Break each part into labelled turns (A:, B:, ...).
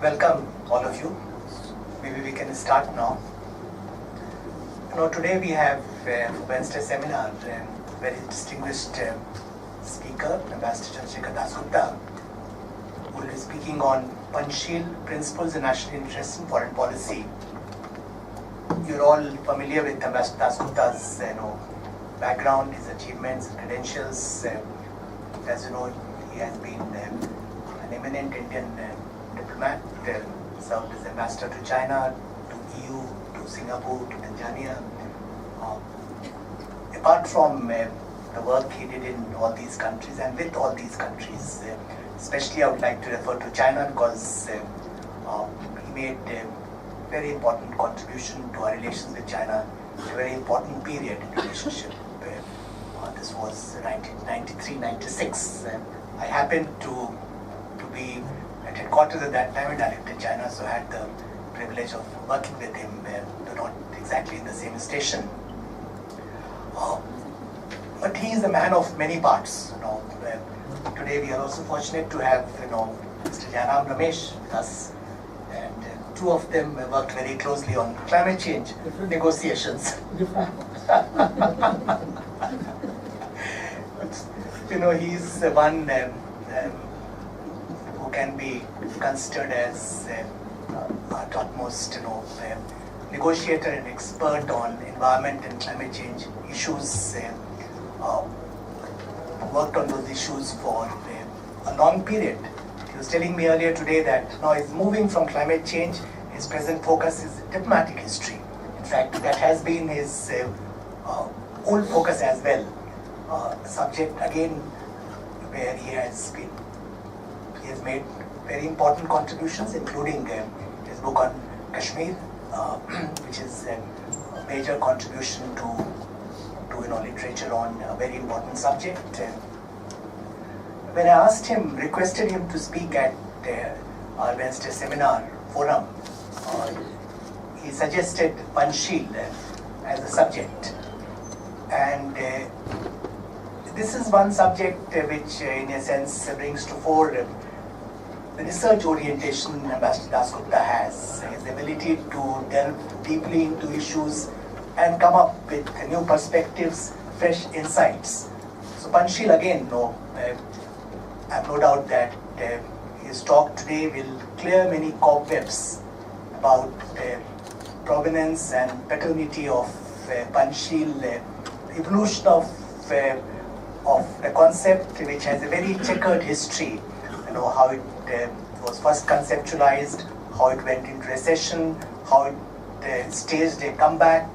A: Welcome, all of you. Maybe we can start now. Today we have for Wednesday seminar a very distinguished speaker, Ambassador Chandrashekhar Dasgupta, who will be speaking on Panchsheel, Principles and National Interests in Foreign Policy. You're all familiar with Ambassador Dasgupta's background, his achievements, credentials. As you know, he has been an eminent Indian diplomat, served as ambassador to China, to EU, to Singapore, to Tanzania. Apart from the work he did in all these countries and with all these countries, especially I would like to refer to China because he made a very important contribution to our relations with China, a very important period in relationship. This was 1993-96. I happened to be at headquarters at that time and I lived in China, so I had the privilege of working with him, though not exactly in the same station. But he is a man of many parts. Today we are also fortunate to have Mr. Jairam Ramesh with us, and two of them worked very closely on climate change negotiations. He's the one who can be considered as our topmost negotiator and expert on environment and climate change issues. Worked on those issues for a long period. He was telling me earlier today that now he's moving from climate change. His present focus is diplomatic history. In fact, that has been his old focus as well. Subject again where he has made very important contributions, including his book on Kashmir, which is a major contribution to literature on a very important subject. When I requested him to speak at our Wednesday seminar forum, he suggested Panchsheel as a subject. And this is one subject which, in a sense, brings to fore the research orientation Ambassador Dasgupta has, his ability to delve deeply into issues and come up with new perspectives, fresh insights. So Panchsheel again, I have no doubt that his talk today will clear many cobwebs about provenance and paternity of Panchsheel, evolution of the concept, which has a very checkered history. How it was first conceptualized, how it went into recession, how it staged a comeback.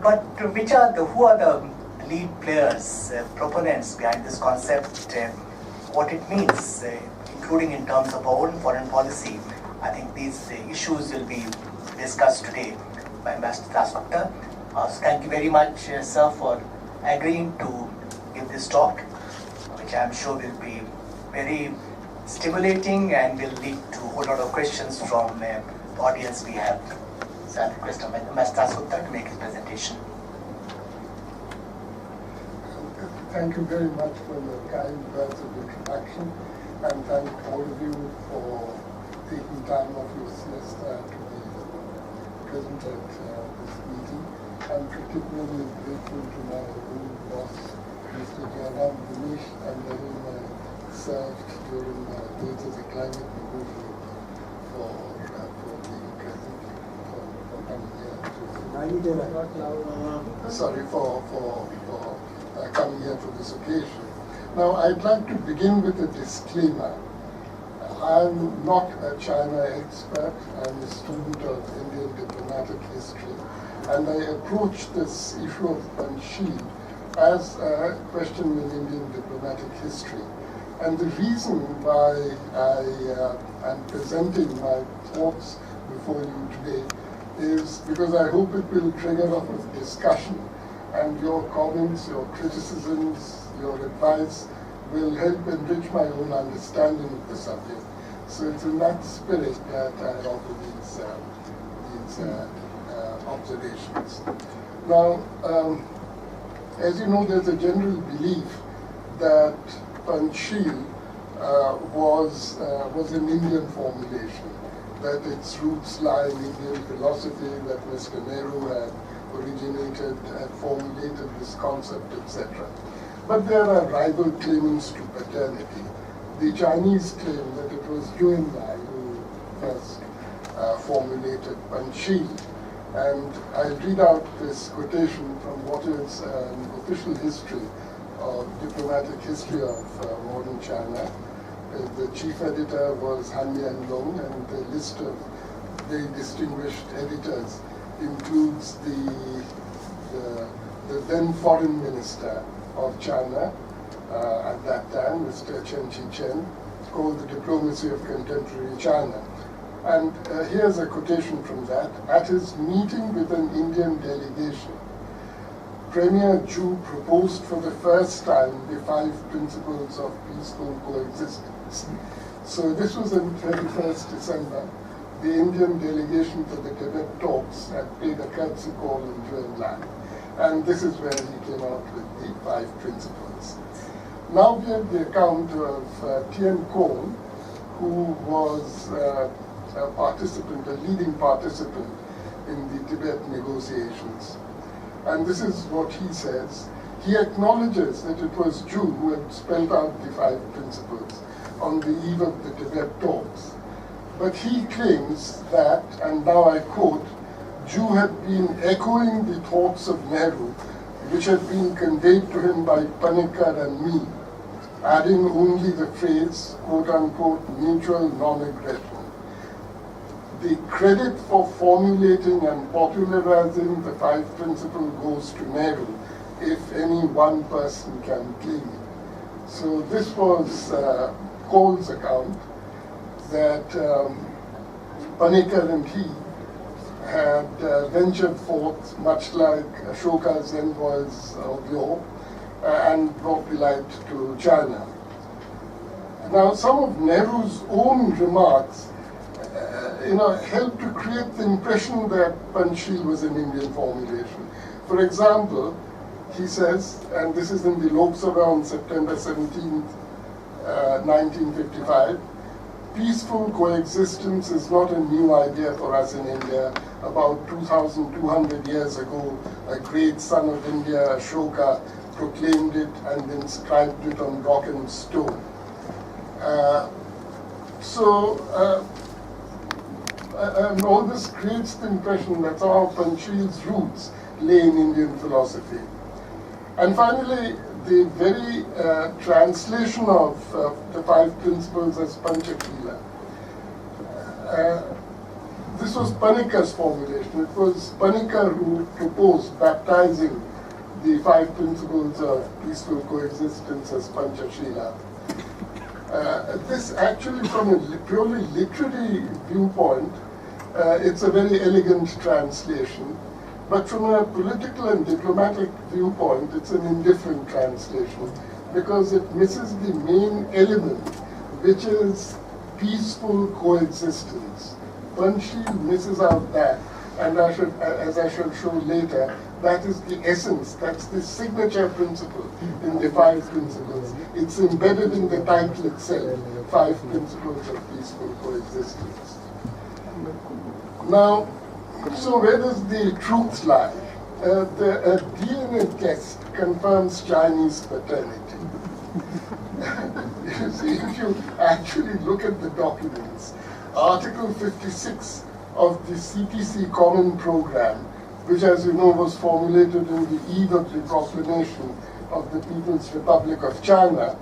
A: But who are the lead players, proponents behind this concept? What it means, including in terms of our own foreign policy. I think these issues will be discussed today by Ambassador Dasgupta. So thank you very much, sir, for agreeing to give this talk, which I am sure will be very stimulating and will lead to a whole lot of questions from the audience we have. So I request Ambassador Dasgupta to make his presentation.
B: Thank you very much for your kind words of introduction, and thank all of you for taking time off your siesta to be present at this meeting. I'm particularly grateful to my own boss, Mr. Jairam Ramesh, under whom I served during my days as a climate negotiator for being present, for coming here coming here for this occasion. Now, I'd like to begin with a disclaimer. I'm not a China expert. I'm a student of Indian diplomatic history. And I approach this issue of Panchsheel as a question in Indian diplomatic history. And the reason why I am presenting my thoughts before you today is because I hope it will trigger off a discussion, and your comments, your criticisms, your advice will help enrich my own understanding of the subject. So it's in that spirit that I offer these observations. Now, as you know, there's a general belief that Panchsheel was an Indian formulation, that its roots lie in Indian philosophy, that Mr. Nehru had originated and formulated this concept, etc. But there are rival claimants to paternity. The Chinese claim that it was Zhou Enlai who first formulated Panchsheel. And I'll read out this quotation from what is an official history of diplomatic history of modern China. The chief editor was Han Yanlong, and the list of very distinguished editors includes the then foreign minister of China at that time, Mr. Chen Chi-chen, called The Diplomacy of Contemporary China. And here's a quotation from that. At his meeting with an Indian delegation, Premier Zhu proposed for the first time the 5 principles of peaceful coexistence. So this was on 31st December. The Indian delegation for the Tibet talks had paid a courtesy call in Zhou Enlai. And this is where he came out with the 5 principles. Now we have the account of Tian Kong, who was a participant, a leading participant in the Tibet negotiations. And this is what he says. He acknowledges that it was Zhu who had spelled out the 5 principles on the eve of the Tibet talks. But he claims that, and now I quote, Zhu had been echoing the thoughts of Nehru, which had been conveyed to him by Panikkar and me, adding only the phrase, quote-unquote, mutual non-aggression. The credit for formulating and popularizing the 5 principles goes to Nehru, if any one person can claim it. So this was Cole's account, that Panikkar and he had ventured forth, much like Ashoka's envoys of yore, and brought the light to China. Now, some of Nehru's own remarks helped to create the impression that Panchsheel was an Indian formulation. For example, he says, and this is in the Lok Sabha on September 17th, 1955, peaceful coexistence is not a new idea for us in India. About 2,200 years ago, a great son of India, Ashoka, proclaimed it and inscribed it on rock and stone. And all this creates the impression that our Panchsheel's roots lay in Indian philosophy. And finally, the very translation of the 5 principles as Panchsheel. This was Panikkar's formulation. It was Panikkar who proposed baptizing the 5 principles of peaceful coexistence as Panchsheel. This actually, from a purely literary viewpoint, it's a very elegant translation. But from a political and diplomatic viewpoint, it's an indifferent translation because it misses the main element, which is peaceful coexistence. Panchsheel misses out that, and as I shall show later, that is the essence, that's the signature principle in the 5 principles. It's embedded in the title itself, 5 principles of peaceful coexistence. Now, so where does the truth lie? The DNA test confirms Chinese paternity. You see, if you actually look at the documents, Article 56 of the CPC Common Program, which, as you know, was formulated in the eve of the proclamation of the People's Republic of China,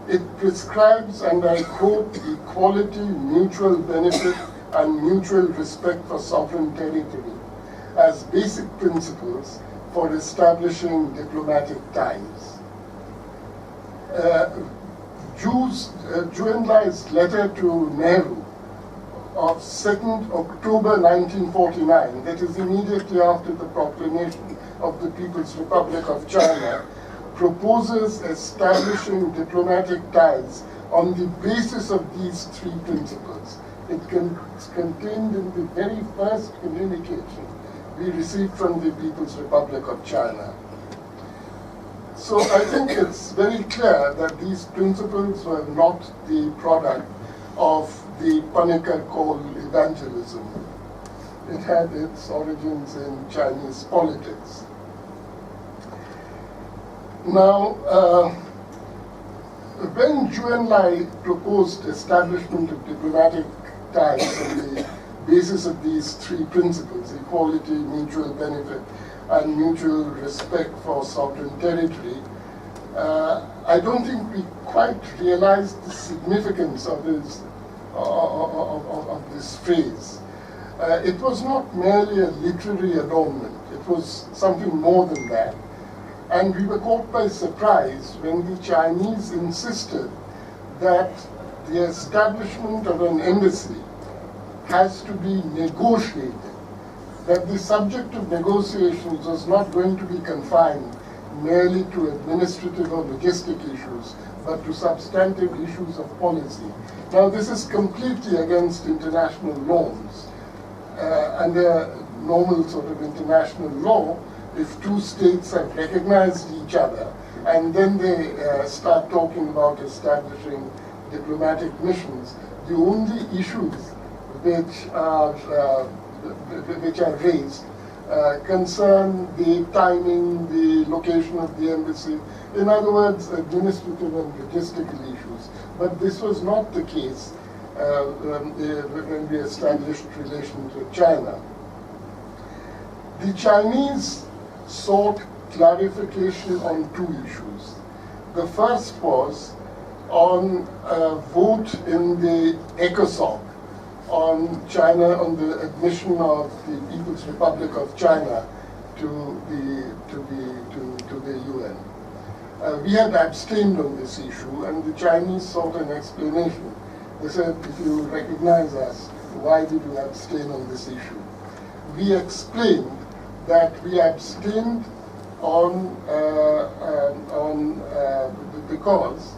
B: it prescribes, and I quote, equality, mutual benefit, and mutual respect for sovereign territory as basic principles for establishing diplomatic ties. Zhou Enlai's letter to Nehru of 2nd October 1949, that is immediately after the proclamation of the People's Republic of China, proposes establishing diplomatic ties on the basis of these 3 principles. It's contained in the very first communication we received from the People's Republic of China. So I think it's very clear that these principles were not the product of the Panika called evangelism. It had its origins in Chinese politics. Now, when Zhou Enlai proposed establishment of diplomatic ties on the basis of these three principles, equality, mutual benefit, and mutual respect for sovereign territory, I don't think we quite realized the significance of this phrase. It was not merely a literary adornment, it was something more than that. And we were caught by surprise when the Chinese insisted that the establishment of an embassy has to be negotiated, that the subject of negotiations was not going to be confined merely to administrative or logistic issues, but to substantive issues of policy. Now, this is completely against international norms. Under normal sort of international law, if two states have recognized each other and then they start talking about establishing diplomatic missions, the only issues which are raised concern the timing, the location of the embassy. In other words, administrative and logistical issues. But this was not the case when we established relations with China. The Chinese sought clarification on two issues. The first was on a vote in the ECOSOC on China, on the admission of the People's Republic of China to the UN. We had abstained on this issue, and the Chinese sought an explanation. They said, if you recognize us, why did you abstain on this issue? We explained that we abstained because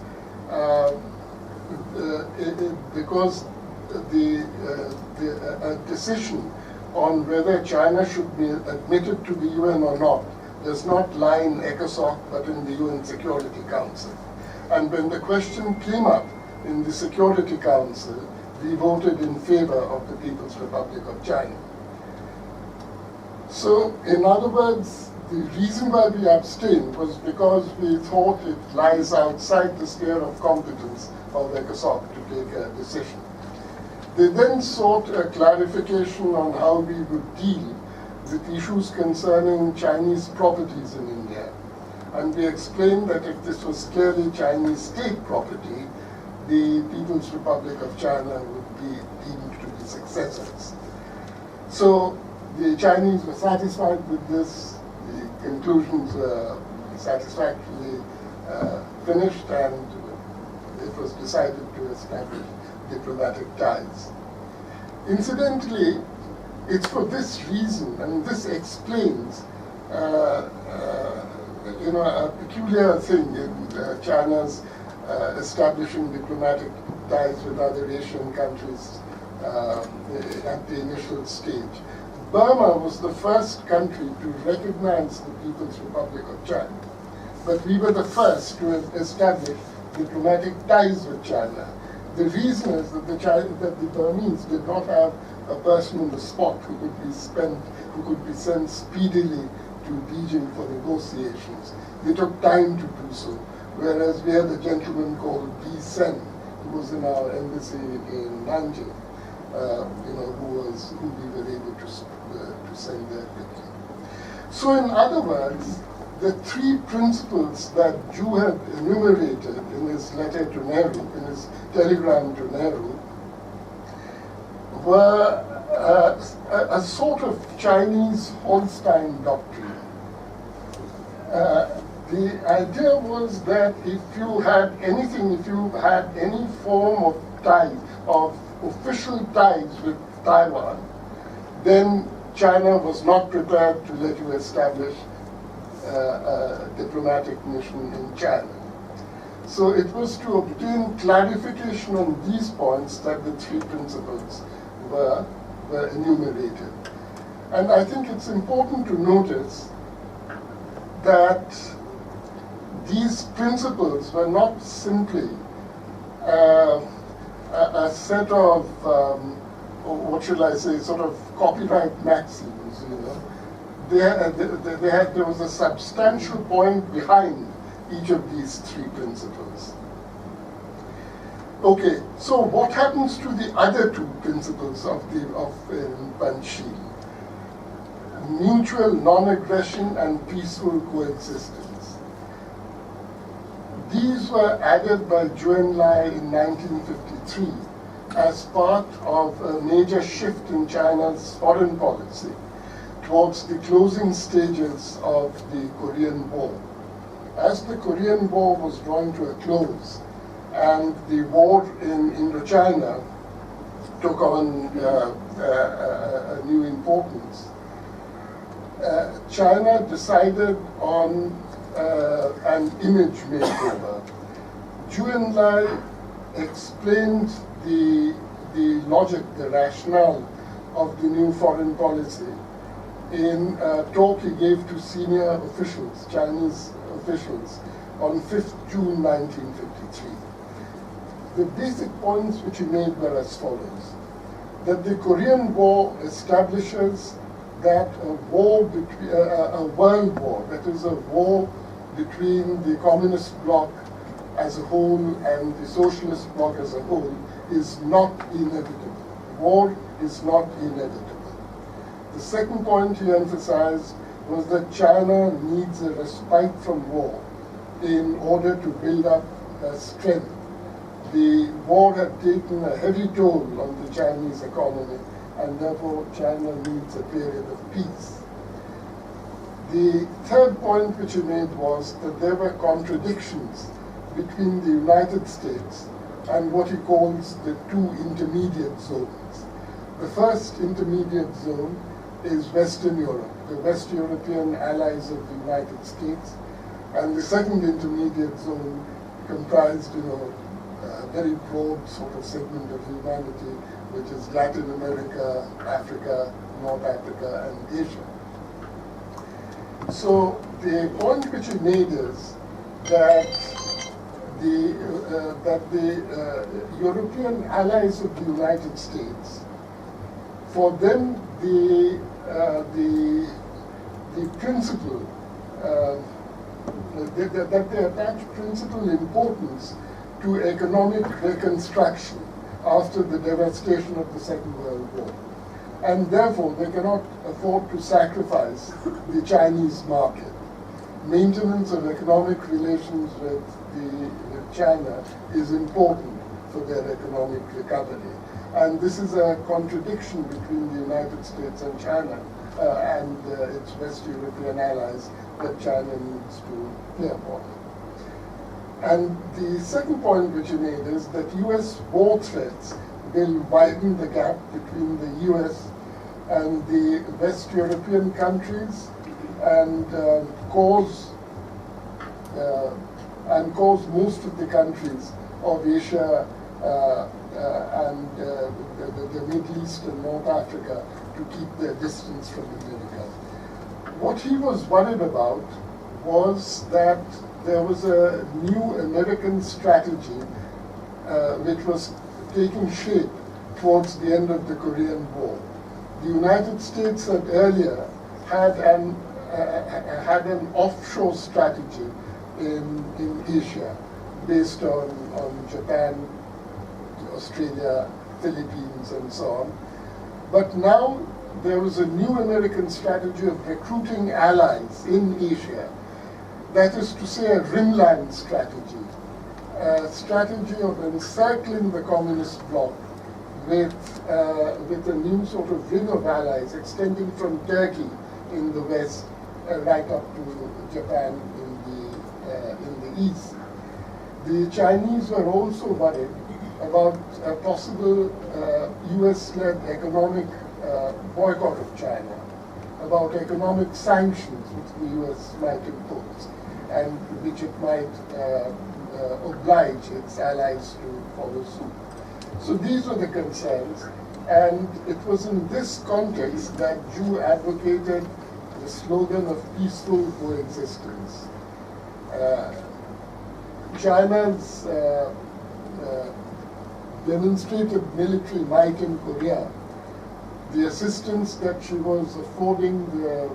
B: the decision on whether China should be admitted to the UN or not does not lie in ECOSOC but in the UN Security Council. And when the question came up in the Security Council, we voted in favor of the People's Republic of China. So, in other words, the reason why we abstained was because we thought it lies outside the sphere of competence of ECOSOC to take a decision. They then sought a clarification on how we would deal with issues concerning Chinese properties in India. And we explained that if this was clearly Chinese state property, the People's Republic of China would be deemed to be successors. So the Chinese were satisfied with this, the conclusions were satisfactorily finished, and it was decided to establish diplomatic ties. Incidentally, it's for this reason, and this explains a peculiar thing in China's establishing diplomatic ties with other Asian countries at the initial stage. Burma was the first country to recognize the People's Republic of China, but we were the first to establish diplomatic ties with China. The reason is that the Burmese did not have a person on the spot who could be sent speedily to Beijing for negotiations. They took time to do so, whereas we had a gentleman called B. Sen, who was in our embassy in Nanjing, who we were able to send there quickly. So in other words, the three principles that Zhu had enumerated in his letter to Nehru, in his telegram to Nehru, were a sort of Chinese Holstein doctrine. The idea was that if you had any form of ties, of official ties with Taiwan, then China was not prepared to let you establish a diplomatic mission in China. So it was to obtain clarification on these points that the three principles were enumerated. And I think it's important to notice that these principles were not simply a set of, what should I say, sort of copyright maxims, you know. There was a substantial point behind each of these three principles. Okay, so what happens to the other two principles of Panchsheel? Mutual non-aggression and peaceful coexistence. These were added by Zhou Enlai in 1953 as part of a major shift in China's foreign policy towards the closing stages of the Korean War. As the Korean War was drawing to a close and the war in Indochina took on a new importance, China decided on an image makeover. Zhou Enlai explained the logic, the rationale of the new foreign policy in a talk he gave to senior officials, Chinese officials, on 5th June 1953. The basic points which he made were as follows: that the Korean War establishes that a world war, that is a war between the communist bloc as a whole and the socialist bloc as a whole, is not inevitable. War is not inevitable. The second point he emphasized was that China needs a respite from war in order to build up strength. The war had taken a heavy toll on the Chinese economy, and therefore China needs a period of peace. The third point which he made was that there were contradictions between the United States and what he calls the two intermediate zones. The first intermediate zone is Western Europe, the West European allies of the United States, and the second intermediate zone comprised, a very broad sort of segment of humanity, which is Latin America, Africa, North Africa, and Asia. So the point which he made is that the European allies of the United States, for them the principle that they attach principal importance to economic reconstruction after the devastation of the Second World War. And therefore, they cannot afford to sacrifice the Chinese market. Maintenance of economic relations with China is important for their economic recovery. And this is a contradiction between the United States and China and its West European allies that China needs to play upon. And the second point which he made is that US war threats will widen the gap between the US and the West European countries and cause most of the countries of Asia and the Middle East and North Africa to keep their distance from America. What he was worried about was that there was a new American strategy which was taking shape towards the end of the Korean War. The United States had earlier had an offshore strategy in Asia based on Japan, Australia, Philippines, and so on. But now there was a new American strategy of recruiting allies in Asia. That is to say, a rimland strategy, a strategy of encircling the communist bloc with a new sort of ring of allies extending from Turkey in the west right up to Japan in the east. The Chinese were also worried about a possible US-led economic boycott of China, about economic sanctions which the US might impose and which it might oblige its allies to follow suit. So these were the concerns, and it was in this context that Zhou advocated the slogan of peaceful coexistence. China's demonstrated military might in Korea, the assistance that she was affording the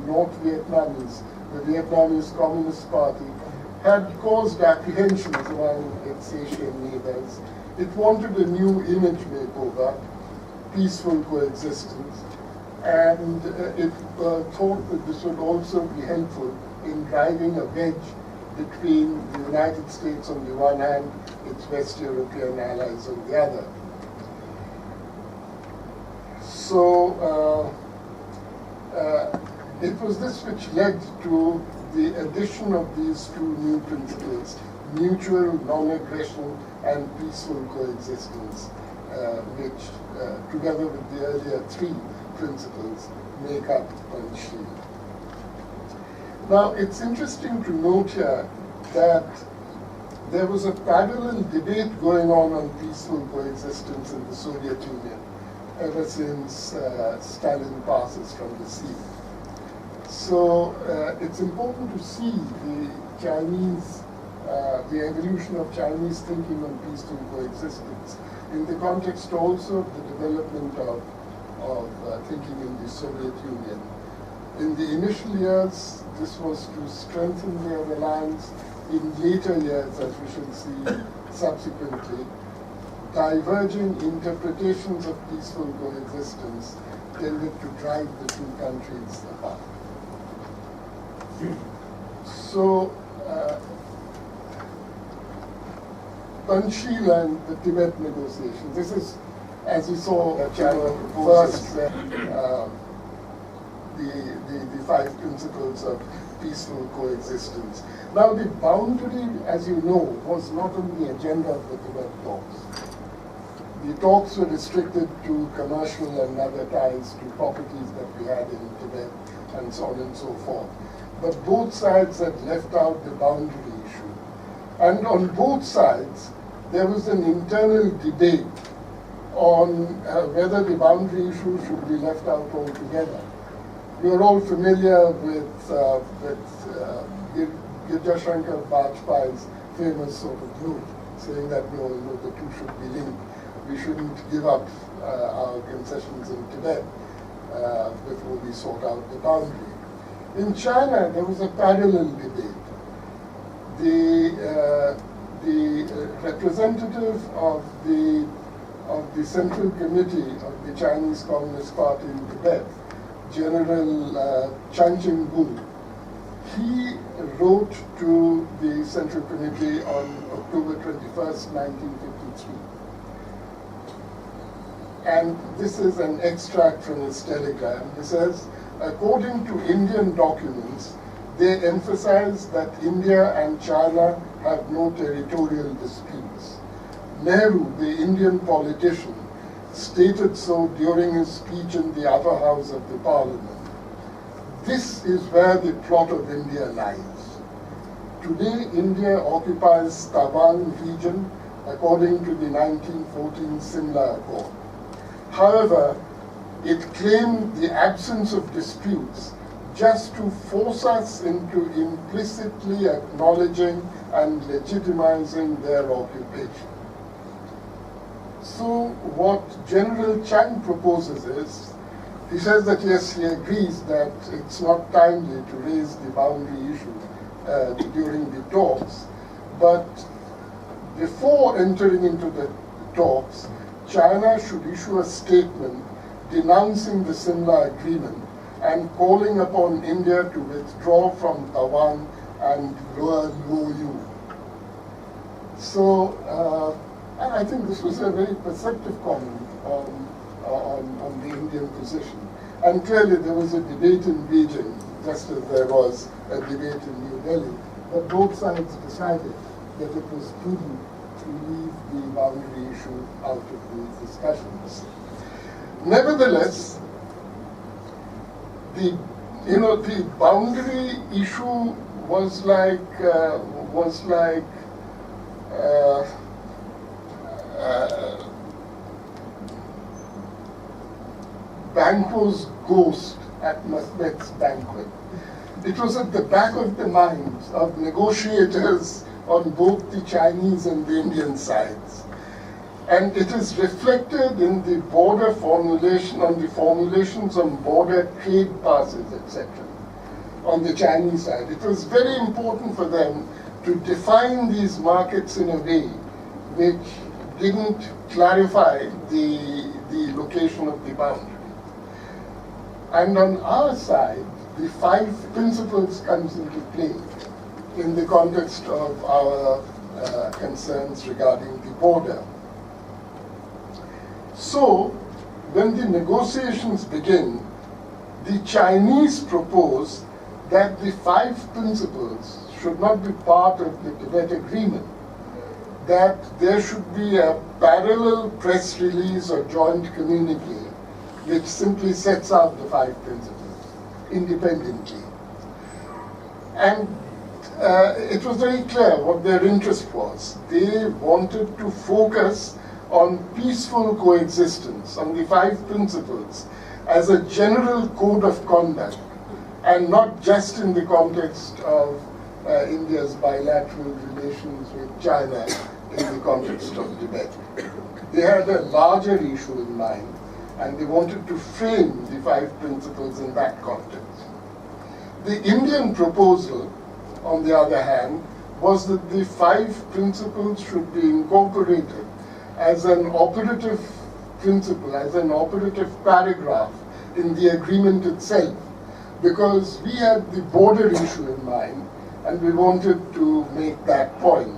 B: North Vietnamese, the Vietnamese Communist Party, had caused apprehensions among its Asian neighbors. It wanted a new image makeover, peaceful coexistence, and it thought that this would also be helpful in driving a wedge between the United States on the one hand, its West European allies on the other. So it was this which led to the addition of these two new principles, mutual non-aggression and peaceful coexistence, which together with the earlier three principles make up Panchsheel. Now it's interesting to note here that there was a parallel debate going on peaceful coexistence in the Soviet Union ever since Stalin passes from the scene. So it's important to see the Chinese, the evolution of Chinese thinking on peaceful coexistence in the context also of the development of thinking in the Soviet Union. In the initial years, this was to strengthen their alliance. In later years, as we shall see subsequently, diverging interpretations of peaceful coexistence tended to drive the two countries apart. So, Panchsheel and the Tibet negotiations. This is, as you saw, China first the 5 principles of peaceful coexistence. Now, the boundary, as you know, was not on the agenda of the Tibet talks. The talks were restricted to commercial and other ties to properties that we had in Tibet, and so on and so forth. But both sides had left out the boundary issue. And on both sides, there was an internal debate on whether the boundary issue should be left out altogether. You are all familiar with Chandrashekhar Bajpayee's famous sort of note, saying that no, the two should be linked. We shouldn't give up our concessions in Tibet before we sort out the boundary. In China, there was a parallel debate. The representative of the Central Committee of the Chinese Communist Party in Tibet, General Chan Ching-bu, he wrote to the Central Committee on October 21st, 1953. And this is an extract from his telegram. He says, according to Indian documents, they emphasize that India and China have no territorial disputes. Nehru, the Indian politician, stated so during his speech in the upper house of the parliament. This is where the plot of India lies. Today, India occupies Taiwan region according to the 1914 Simla Accord. However, it claimed the absence of disputes just to force us into implicitly acknowledging and legitimizing their occupation. So what General Chang proposes is, he says that yes, he agrees that it's not timely to raise the boundary issue during the talks, but before entering into the talks, China should issue a statement denouncing the Simla Agreement and calling upon India to withdraw from Taiwan and Lower Luoyu. So I think this was a very perceptive comment on the Indian position. And clearly there was a debate in Beijing, just as there was a debate in New Delhi, but both sides decided that it was prudent to leave the boundary issue out of the discussions. Nevertheless, the boundary issue was like Banquo's ghost at Macbeth's banquet. It was at the back of the minds of negotiators on both the Chinese and the Indian sides. And it is reflected in the border formulation, on the formulations on border trade passes, etc. on the Chinese side. It was very important for them to define these markets in a way which didn't clarify the location of the boundary. And on our side, the 5 principles comes into play in the context of our concerns regarding the border. So, when the negotiations begin, the Chinese propose that the 5 principles should not be part of the Tibet agreement, that there should be a parallel press release or joint communique which simply sets out the 5 principles independently. And it was very clear what their interest was. They wanted to focus on peaceful coexistence, on the 5 principles, as a general code of conduct, and not just in the context of India's bilateral relations with China in the context of Tibet. They had a larger issue in mind, and they wanted to frame the 5 principles in that context. The Indian proposal, on the other hand, was that the 5 principles should be incorporated as an operative principle, as an operative paragraph in the agreement itself, because we had the border issue in mind and we wanted to make that point.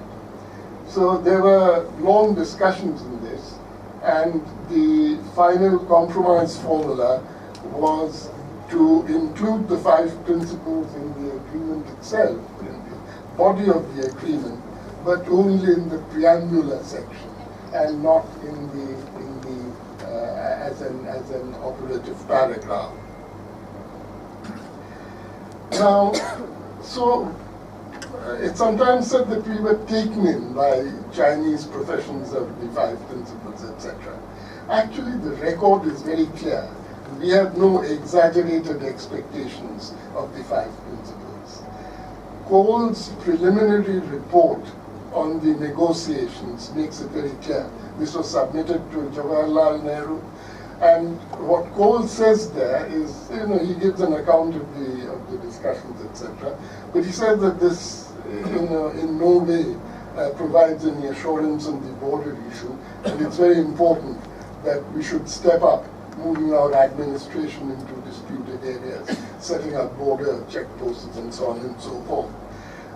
B: So there were long discussions in this, and the final compromise formula was to include the 5 principles in the agreement itself, in the body of the agreement, but only in the preambular section, and not in the as an operative paragraph. Now, so it's sometimes said that we were taken in by Chinese professions of the 5 principles, etc. Actually, the record is very clear. We have no exaggerated expectations of the 5 principles. Cole's preliminary report on the negotiations makes it very clear. This was submitted to Jawaharlal Nehru, and what Cole says there is, he gives an account of the discussions, etc. But he says that this, in no way provides any assurance on the border issue, and it's very important that we should step up, moving our administration into disputed areas, setting up border checkposts and so on and so forth.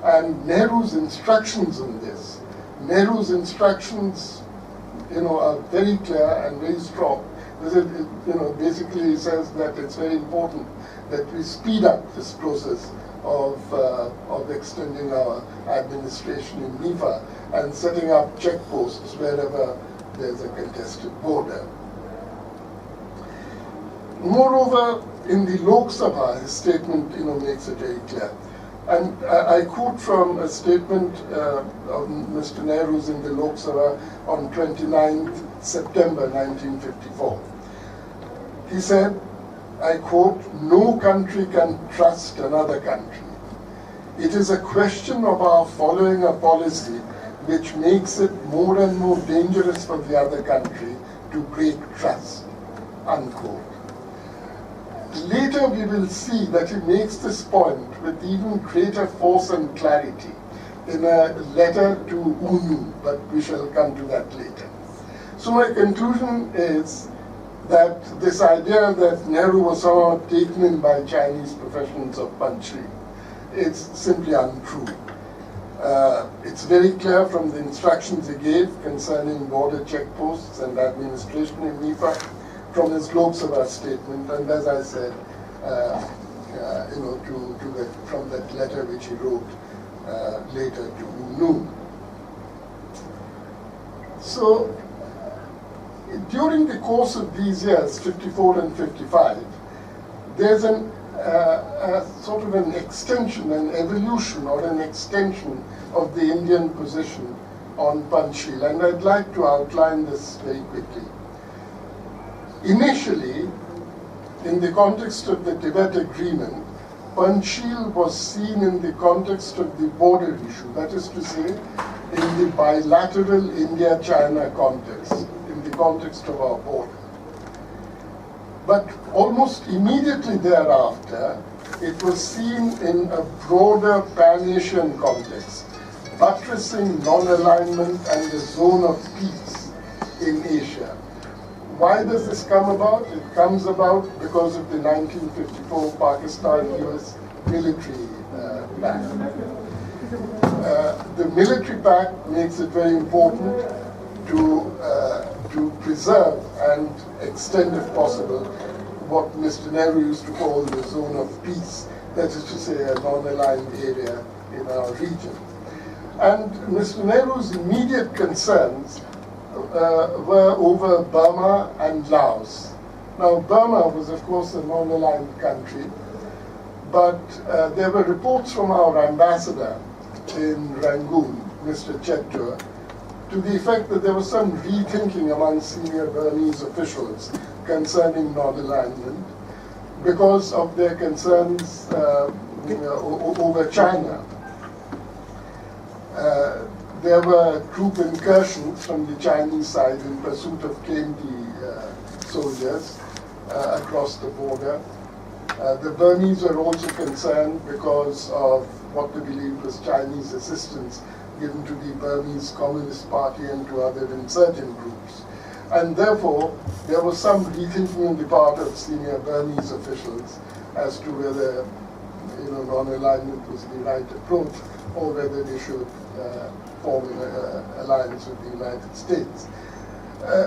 B: And Nehru's instructions on this, Nehru's instructions, are very clear and very strong. It basically says that it's very important that we speed up this process of extending our administration in NIFA and setting up checkposts wherever there's a contested border. Moreover, in the Lok Sabha, his statement makes it very clear. And I quote from a statement of Mr. Nehru's in the Lok Sabha on 29th September 1954. He said, I quote, "No country can trust another country. It is a question of our following a policy which makes it more and more dangerous for the other country to break trust," unquote. Later we will see that he makes this point with even greater force and clarity in a letter to UNU, but we shall come to that later. So my conclusion is that this idea that Nehru was somehow taken in by Chinese professions of Panchsheel is simply untrue. It's very clear from the instructions he gave concerning border checkposts and administration in NIFA, from his Lok Sabha statement, and as I said, from that letter which he wrote later to UNU. So, during the course of these years, 54 and 55, there's a sort of an extension, an evolution or an extension of the Indian position on Panchsheel, and I'd like to outline this very quickly. Initially, in the context of the Tibet agreement, Panchsheel was seen in the context of the border issue, that is to say, in the bilateral India-China context, in the context of our border. But almost immediately thereafter, it was seen in a broader Pan-Asian context, buttressing non-alignment and the zone of peace in Asia. Why does this come about? It comes about because of the 1954 Pakistan-US military pact. The military pact makes it very important to preserve and extend, if possible, what Mr. Nehru used to call the zone of peace, that is to say, a non-aligned area in our region. And Mr. Nehru's immediate concerns were over Burma and Laos. Now, Burma was, of course, a non-aligned country, but there were reports from our ambassador in Rangoon, Mr. Chettur, to the effect that there was some rethinking among senior Burmese officials concerning non-alignment because of their concerns over China. There were troop incursions from the Chinese side in pursuit of KMT soldiers across the border. The Burmese were also concerned because of what they believed was Chinese assistance given to the Burmese Communist Party and to other insurgent groups. And therefore, there was some rethinking on the part of senior Burmese officials as to whether non-alignment was the right approach or whether they should form an alliance with the United States.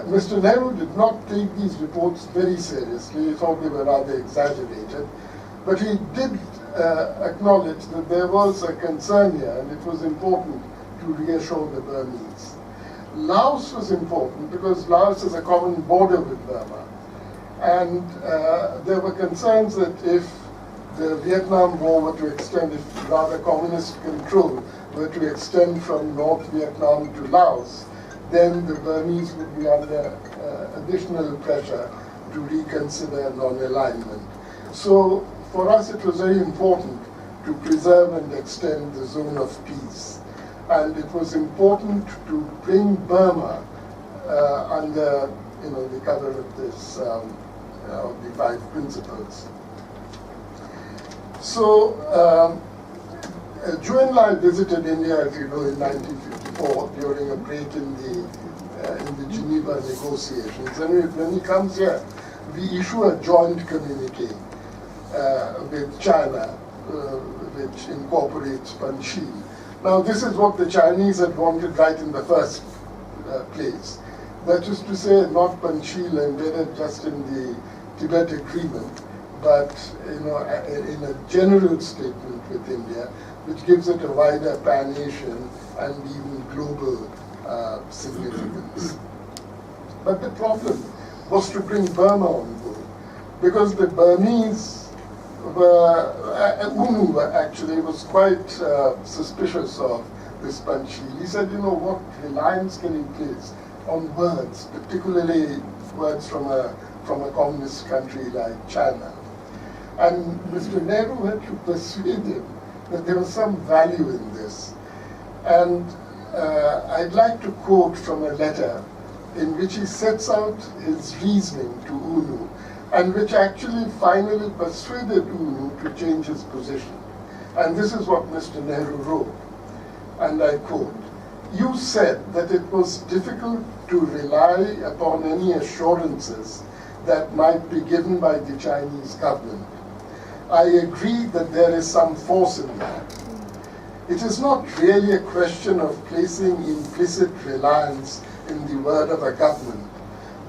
B: Mr. Nehru did not take these reports very seriously. He thought they were rather exaggerated. But he did acknowledge that there was a concern here, and it was important to reassure the Burmese. Laos was important because Laos is a common border with Burma. And there were concerns that if the Vietnam War were to extend, if rather communist control were to extend from North Vietnam to Laos, then the Burmese would be under additional pressure to reconsider non-alignment. So for us it was very important to preserve and extend the zone of peace. And it was important to bring Burma under the cover of this, of the 5 principles. So, Zhou Enlai visited India, as you know, in 1954 during a break in the Geneva negotiations. And when he comes here, we issue a joint communique with China, which incorporates Panchsheel. Now, this is what the Chinese had wanted right in the first place. That is to say, not Panchsheel embedded just in the Tibet agreement, but in a general statement with India, which gives it a wider Pan-Asian and even global significance. But the problem was to bring Burma on board, because the Burmese were, UNU actually was quite suspicious of this Panchsheel. He said, what reliance can he place on words, particularly words from a communist country like China? And Mr. Nehru had to persuade him that there was some value in this. And I'd like to quote from a letter in which he sets out his reasoning to UNU, and which actually finally persuaded UNU to change his position. And this is what Mr. Nehru wrote, and I quote, "You said that it was difficult to rely upon any assurances that might be given by the Chinese government. I agree that there is some force in that. It is not really a question of placing implicit reliance in the word of a government,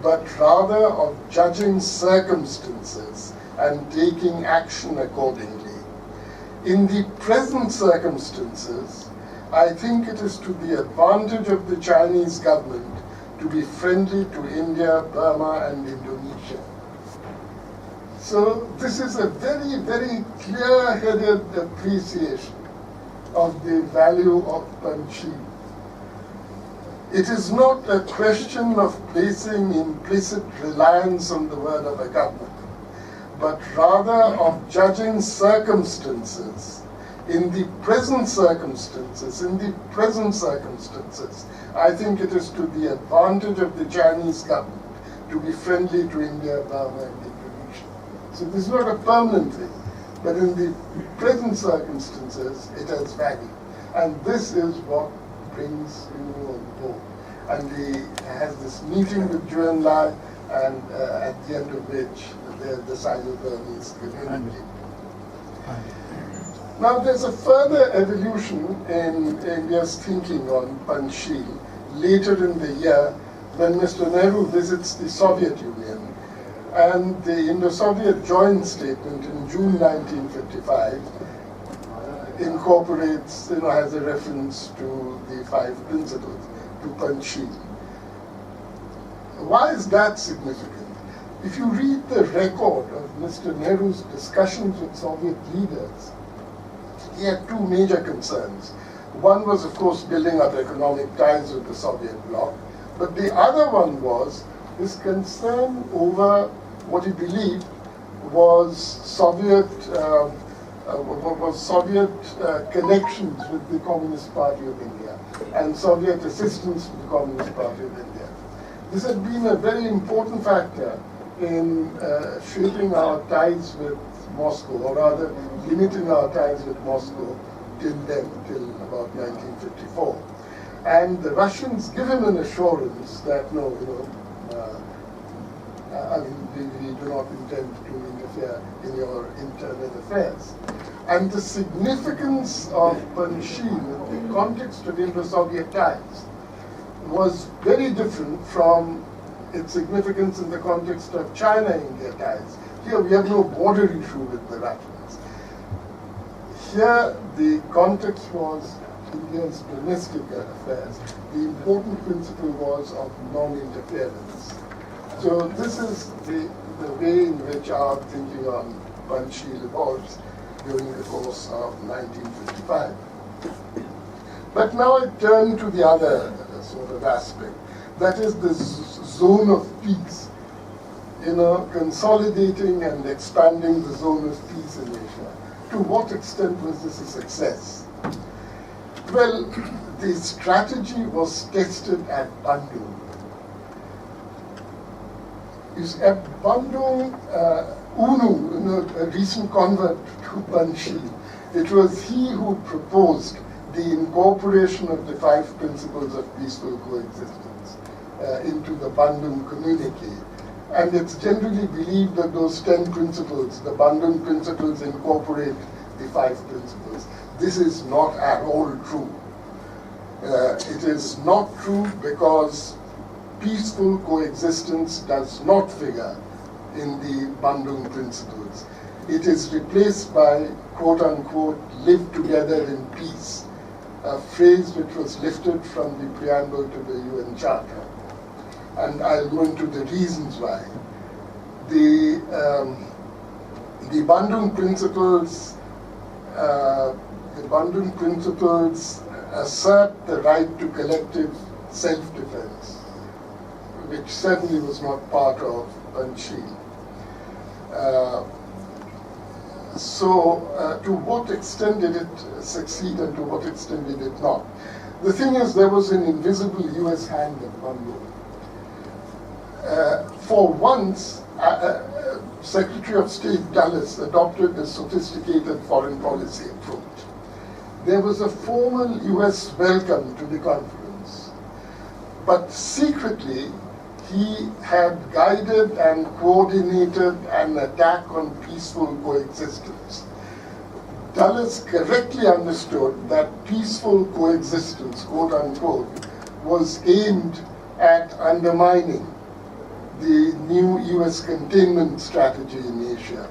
B: but rather of judging circumstances and taking action accordingly. In the present circumstances, I think it is to the advantage of the Chinese government to be friendly to India, Burma, and Indonesia." So this is a very, very clear-headed appreciation of the value of Panchsheel. It is not a question of placing implicit reliance on the word of a government, but rather of judging circumstances. In the present circumstances, I think it is to the advantage of the Chinese government to be friendly to India, Burma, and Indonesia. So this is not a permanent thing, but in the present circumstances, it has value. And this is what brings you on board. And he has this meeting with Zhou Enlai, and at the end of which the Sino-Burmese community. Now there's a further evolution in India's thinking on Panchsheel later in the year when Mr. Nehru visits the Soviet Union, and the Indo-Soviet joint statement in June 1955 incorporates, has a reference to the 5 principles, to Panchsheel. Why is that significant? If you read the record of Mr. Nehru's discussions with Soviet leaders, he had 2 major concerns. One was, of course, building up economic ties with the Soviet bloc, but the other one was his concern over what he believed was Soviet connections with the Communist Party of India and Soviet assistance to the Communist Party of India. This had been a very important factor in shaping our ties with Moscow, or rather limiting our ties with Moscow till then, till about 1954. And the Russians give him an assurance that no, we do not intend to interfere in your internal affairs. And the significance of Panchsheel in the context of Indo-Soviet ties was very different from its significance in the context of China-India ties. Here we have no border issue with the Russians. Here the context was India's domestic affairs. The important principle was of non-interference. So this is the way in which our thinking on Panchsheel evolves during the course of 1955. But now I turn to the other sort of aspect, that is the zone of peace. Consolidating and expanding the zone of peace in Asia. To what extent was this a success? Well, the strategy was tested at Bandung. At Bandung, Unu, a recent convert to Panchsheel, it was he who proposed the incorporation of the 5 principles of peaceful coexistence into the Bandung Communique. And it's generally believed that those 10 principles, the Bandung principles, incorporate the 5 principles. This is not at all true. It is not true because peaceful coexistence does not figure in the Bandung principles. It is replaced by, quote unquote, live together in peace, a phrase which was lifted from the preamble to the UN Charter. And I'll go into the reasons why. The Bandung principles assert the right to collective self-defense, which certainly was not part of Panchsheel. To what extent did it succeed and to what extent did it not? The thing is, there was an invisible US hand at Bandung. For once, Secretary of State Dulles adopted a sophisticated foreign policy approach. There was a formal US welcome to the conference, but secretly he had guided and coordinated an attack on peaceful coexistence. Dulles correctly understood that peaceful coexistence, quote unquote, was aimed at undermining the new US containment strategy in Asia.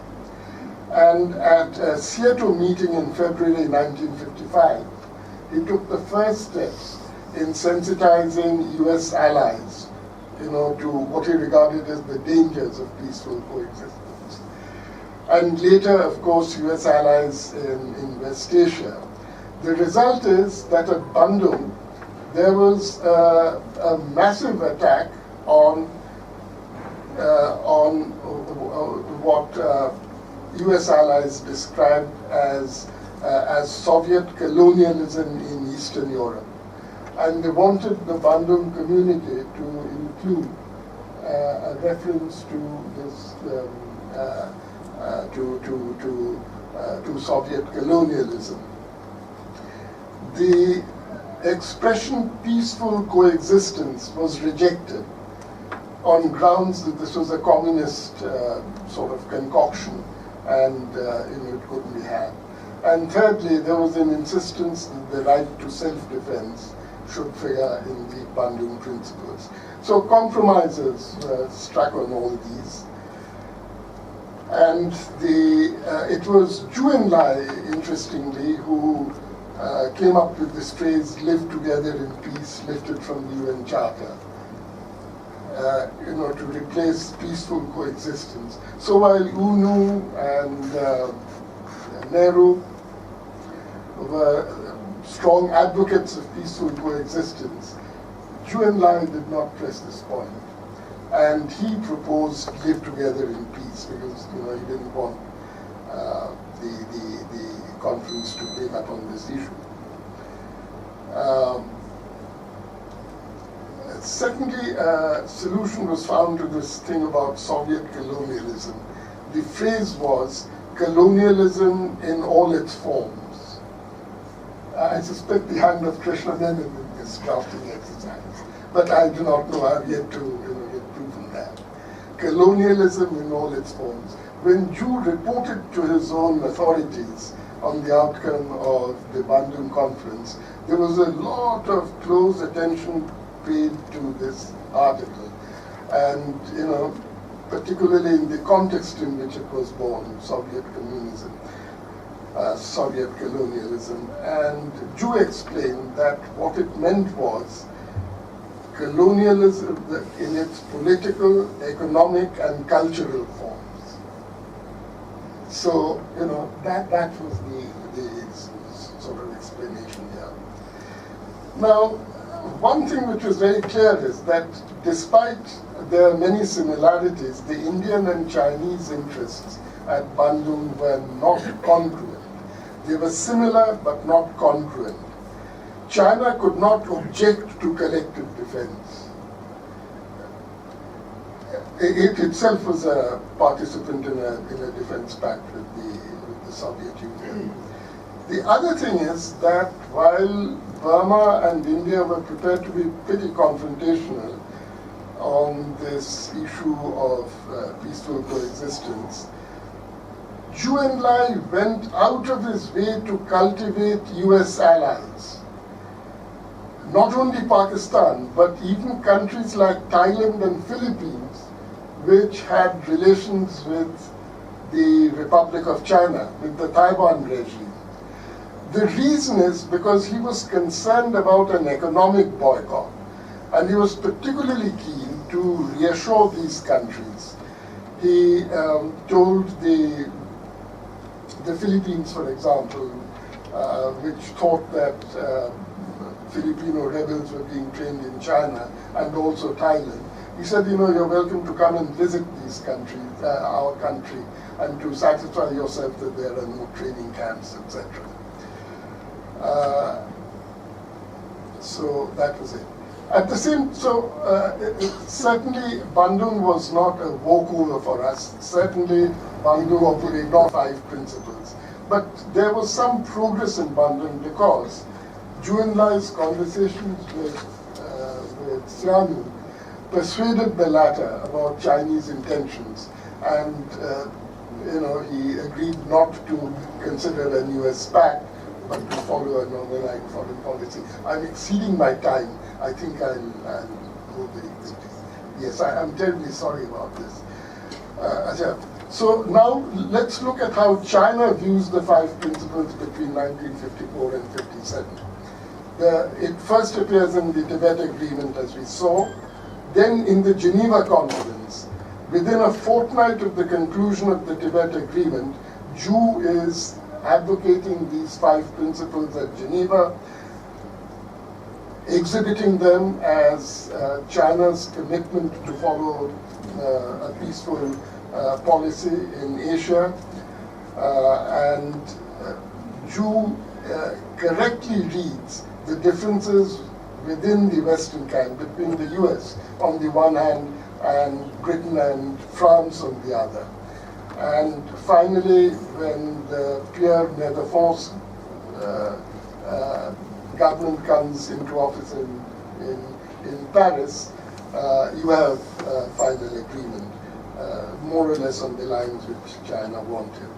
B: And at a Seattle meeting in February 1955, he took the first steps in sensitizing US allies, to what he regarded as the dangers of peaceful coexistence. And later, of course, US allies in West Asia. The result is that at Bandung, there was a massive attack on on what US allies described as Soviet colonialism in Eastern Europe. And they wanted the Bandung Communique to include a reference to this to Soviet colonialism. The expression peaceful coexistence was rejected on grounds that this was a communist sort of concoction and it couldn't be had. And thirdly, there was an insistence that the right to self-defense should figure in the Bandung principles. So compromises struck on all these. And it was Zhou Enlai, interestingly, who came up with this phrase, live together in peace, lifted from the UN Charter, to replace peaceful coexistence. So while UNU and Nehru were strong advocates of peaceful coexistence, Zhou Enlai did not press this point. And he proposed live together in peace because he didn't want the conference to break up on this issue. Secondly, a solution was found to this thing about Soviet colonialism. The phrase was colonialism in all its forms. I suspect the hand of Krishna Menon in this drafting exercise, but I do not know. I have yet to get proven that. Colonialism in all its forms. When Zhou reported to his own authorities on the outcome of the Bandung conference, there was a lot of close attention paid to this article, and particularly in the context in which it was born, Soviet communism, Soviet colonialism. And Zhou explained that what it meant was colonialism in its political, economic, and cultural forms. So, that was the sort of explanation here. Now, one thing which was very clear is that despite there are many similarities, the Indian and Chinese interests at Bandung were not congruent. They were similar but not congruent. China could not object to collective defense. It itself was a participant in a defense pact with the Soviet Union. The other thing is that while Burma and India were prepared to be pretty confrontational on this issue of peaceful coexistence, Zhou Enlai went out of his way to cultivate US allies. Not only Pakistan, but even countries like Thailand and Philippines, which had relations with the Republic of China, with the Taiwan regime. The reason is because he was concerned about an economic boycott, and he was particularly keen to reassure these countries. He told the Philippines, for example, which thought that Filipino rebels were being trained in China, and also Thailand. He said, you're welcome to come and visit these countries, our country, and to satisfy yourself that there are no training camps, etc. So that was it. At the same, certainly Bandung was not a walkover for us. Certainly Bandung operated on 5 principles. But there was some progress in Bandung because Zhou Enlai's conversations with Xiaomi persuaded the latter about Chinese intentions, and he agreed not to consider a US pact, but to follow a normalized foreign policy. I'm exceeding my time. I think I'll go very quickly. Yes, I'm terribly sorry about this. So now let's look at how China views the 5 principles between 1954 and 57. It first appears in the Tibet Agreement, as we saw, then in the Geneva Conference. Within a fortnight of the conclusion of the Tibet Agreement, Zhou is advocating these 5 principles at Geneva. exhibiting them as China's commitment to follow a peaceful policy in Asia, and Zhu correctly reads the differences within the Western kind, between the US on the one hand and Britain and France on the other. And finally, when the Pierre Neuvefort government comes into office in Paris, you have final agreement, more or less on the lines which China wanted.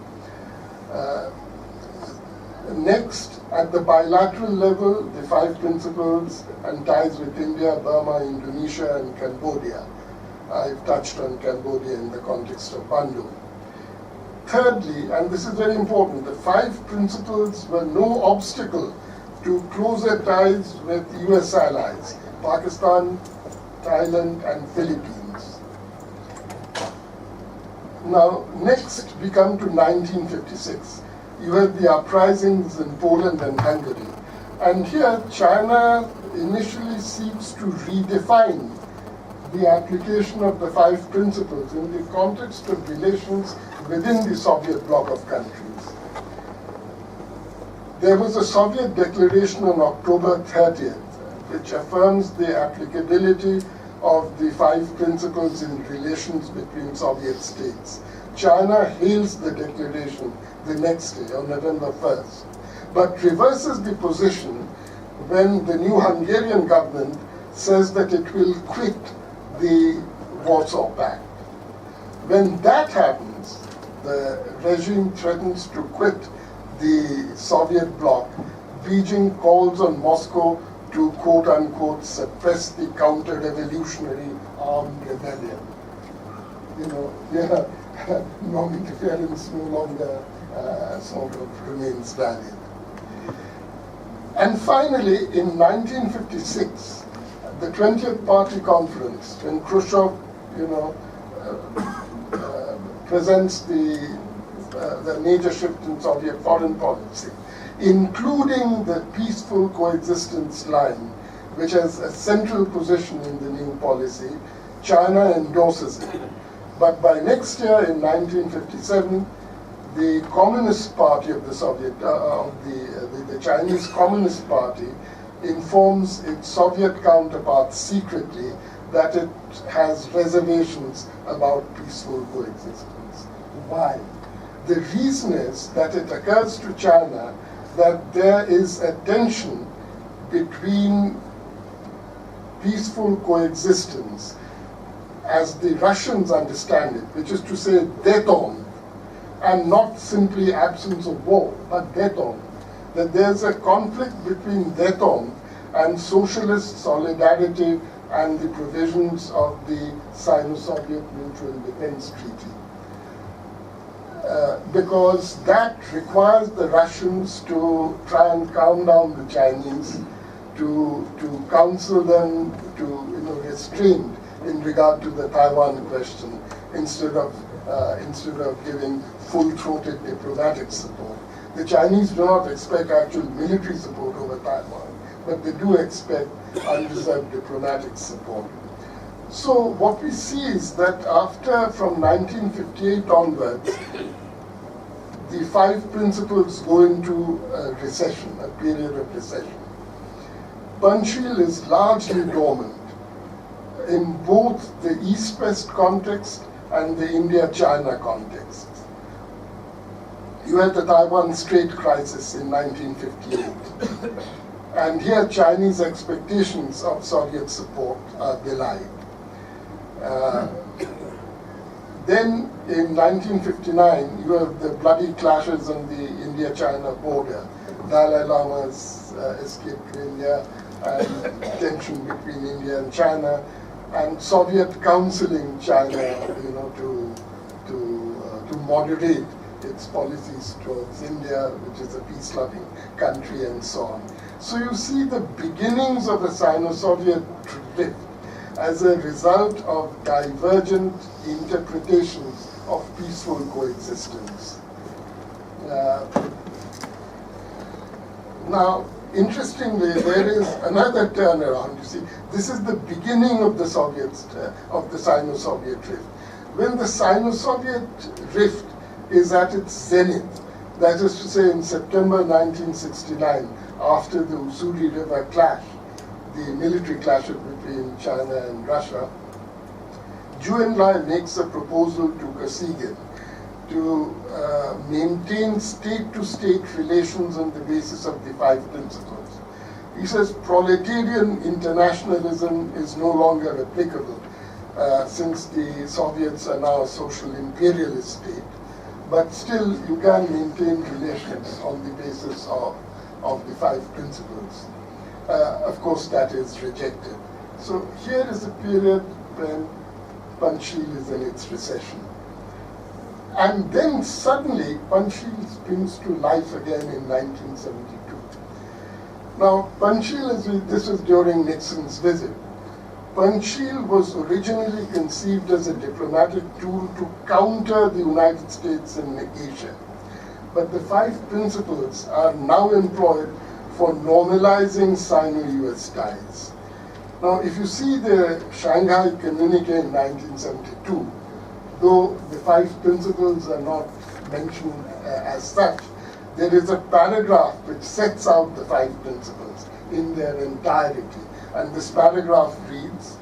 B: Next, at the bilateral level, the 5 principles and ties with India, Burma, Indonesia, and Cambodia. I've touched on Cambodia in the context of Bandung. Thirdly, and this is very important, the 5 principles were no obstacle to closer ties with US allies, Pakistan, Thailand, and Philippines. Now, next we come to 1956. You have the uprisings in Poland and Hungary. And here, China initially seeks to redefine the application of the 5 principles in the context of relations within the Soviet bloc of countries. There was a Soviet declaration on October 30th, which affirms the applicability of the 5 principles in relations between Soviet states. China hails the declaration the next day, on November 1st, but reverses the position when the new Hungarian government says that it will quit the Warsaw Pact. When that happens, the regime threatens to quit the Soviet bloc. Beijing calls on Moscow to quote-unquote suppress the counter-revolutionary armed rebellion. Non-interference no longer sort of remains valid. And finally, in 1956, the 20th Party Conference, when Khrushchev, presents the major shift in Soviet foreign policy, including the peaceful coexistence line, which has a central position in the new policy, China endorses it. But by next year, in 1957, the Communist Party of the Soviet, the Chinese Communist Party, informs its Soviet counterparts secretly that it has reservations about peaceful coexistence. Why? The reason is that it occurs to China that there is a tension between peaceful coexistence, as the Russians understand it, which is to say détente, and not simply absence of war, but détente. That there's a conflict between détente and socialist solidarity and the provisions of the Sino-Soviet Mutual Defense Treaty. Because that requires the Russians to try and calm down the Chinese, to counsel them to restraint in regard to the Taiwan question, instead of giving full-throated diplomatic support. The Chinese do not expect actual military support over Taiwan, but they do expect unreserved diplomatic support. So what we see is that from 1958 onwards, the 5 principles go into a recession, a period of recession. Panchsheel is largely dormant in both the East-West context and the India-China context. You had the Taiwan Strait crisis in 1958. And here Chinese expectations of Soviet support are belied. Then in 1959, you have the bloody clashes on the India-China border, Dalai Lama's escape to India, and tension between India and China, and Soviet counseling China, to moderate its policies towards India, which is a peace-loving country, and so on. So you see the beginnings of the Sino-Soviet rift as a result of divergent interpretations of peaceful coexistence. Now, interestingly, there is another turnaround. You see, this is the beginning of the of the Sino-Soviet rift. When the Sino-Soviet rift is at its zenith, that is to say in September 1969, after the Ussuri River clash, the military clash between China and Russia, Zhou Enlai makes a proposal to Kosygin to maintain state-to-state relations on the basis of the 5 principles. He says proletarian internationalism is no longer applicable since the Soviets are now a social imperialist state, but still you can maintain relations on the basis of the 5 principles. Of course, that is rejected. So here is a period when Panchsheel is in its recession. And then suddenly, Panchsheel springs to life again in 1972. Now, Panchsheel, this was during Nixon's visit. Panchsheel was originally conceived as a diplomatic tool to counter the United States in Asia. But the 5 principles are now employed for normalizing Sino-US ties. Now, if you see the Shanghai Communique in 1972, though the 5 principles are not mentioned as such, there is a paragraph which sets out the 5 principles in their entirety. And this paragraph reads,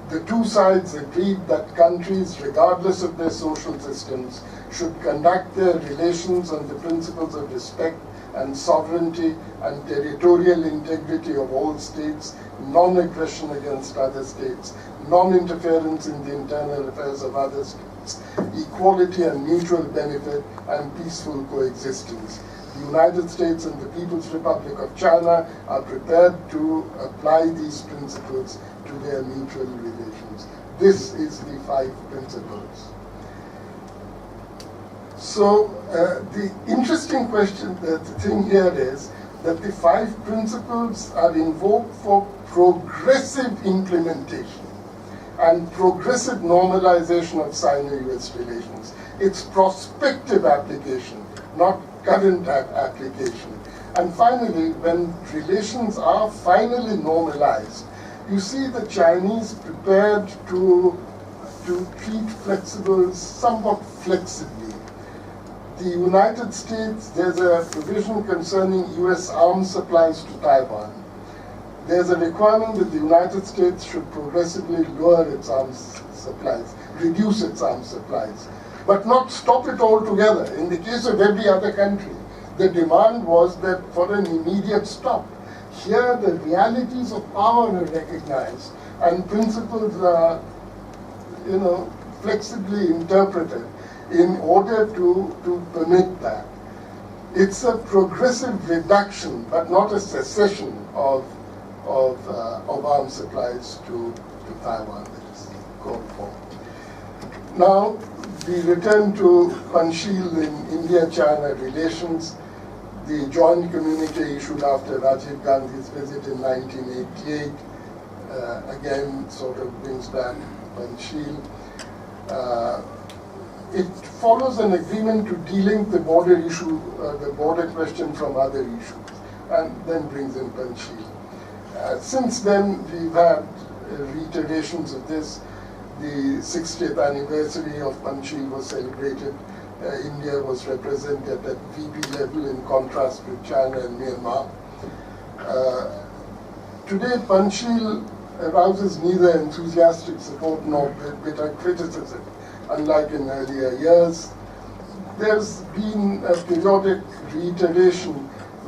B: the 2 sides agreed that countries, regardless of their social systems, should conduct their relations on the principles of respect and sovereignty and territorial integrity of all states, non-aggression against other states, non-interference in the internal affairs of other states, equality and mutual benefit, and peaceful coexistence. The United States and the People's Republic of China are prepared to apply these principles to their mutual relations. This is the 5 principles. So the interesting question, the thing here is that the 5 principles are invoked for progressive implementation and progressive normalization of Sino-US relations. It's prospective application, not current application. And finally, when relations are finally normalized, you see the Chinese prepared to treat flexibles somewhat flexibly. The United States, there's a provision concerning US arms supplies to Taiwan. There's a requirement that the United States should progressively lower its arms supplies, reduce its arms supplies, but not stop it altogether. In the case of every other country, the demand was that for an immediate stop. Here, the realities of power are recognized, and principles are, flexibly interpreted in order to permit that. It's a progressive reduction, but not a cessation of arms supplies to Taiwan that is called for. Now, we return to Panchsheel in India-China relations. The joint communique issued after Rajiv Gandhi's visit in 1988 again sort of brings back Panchsheel. It follows an agreement to delink the border issue, the border question from other issues, and then brings in Panchsheel. Since then, we've had reiterations of this. The 60th anniversary of Panchsheel was celebrated. India was represented at VP level in contrast with China and Myanmar. Today, Panchsheel arouses neither enthusiastic support nor bitter criticism, unlike in earlier years. There's been a periodic reiteration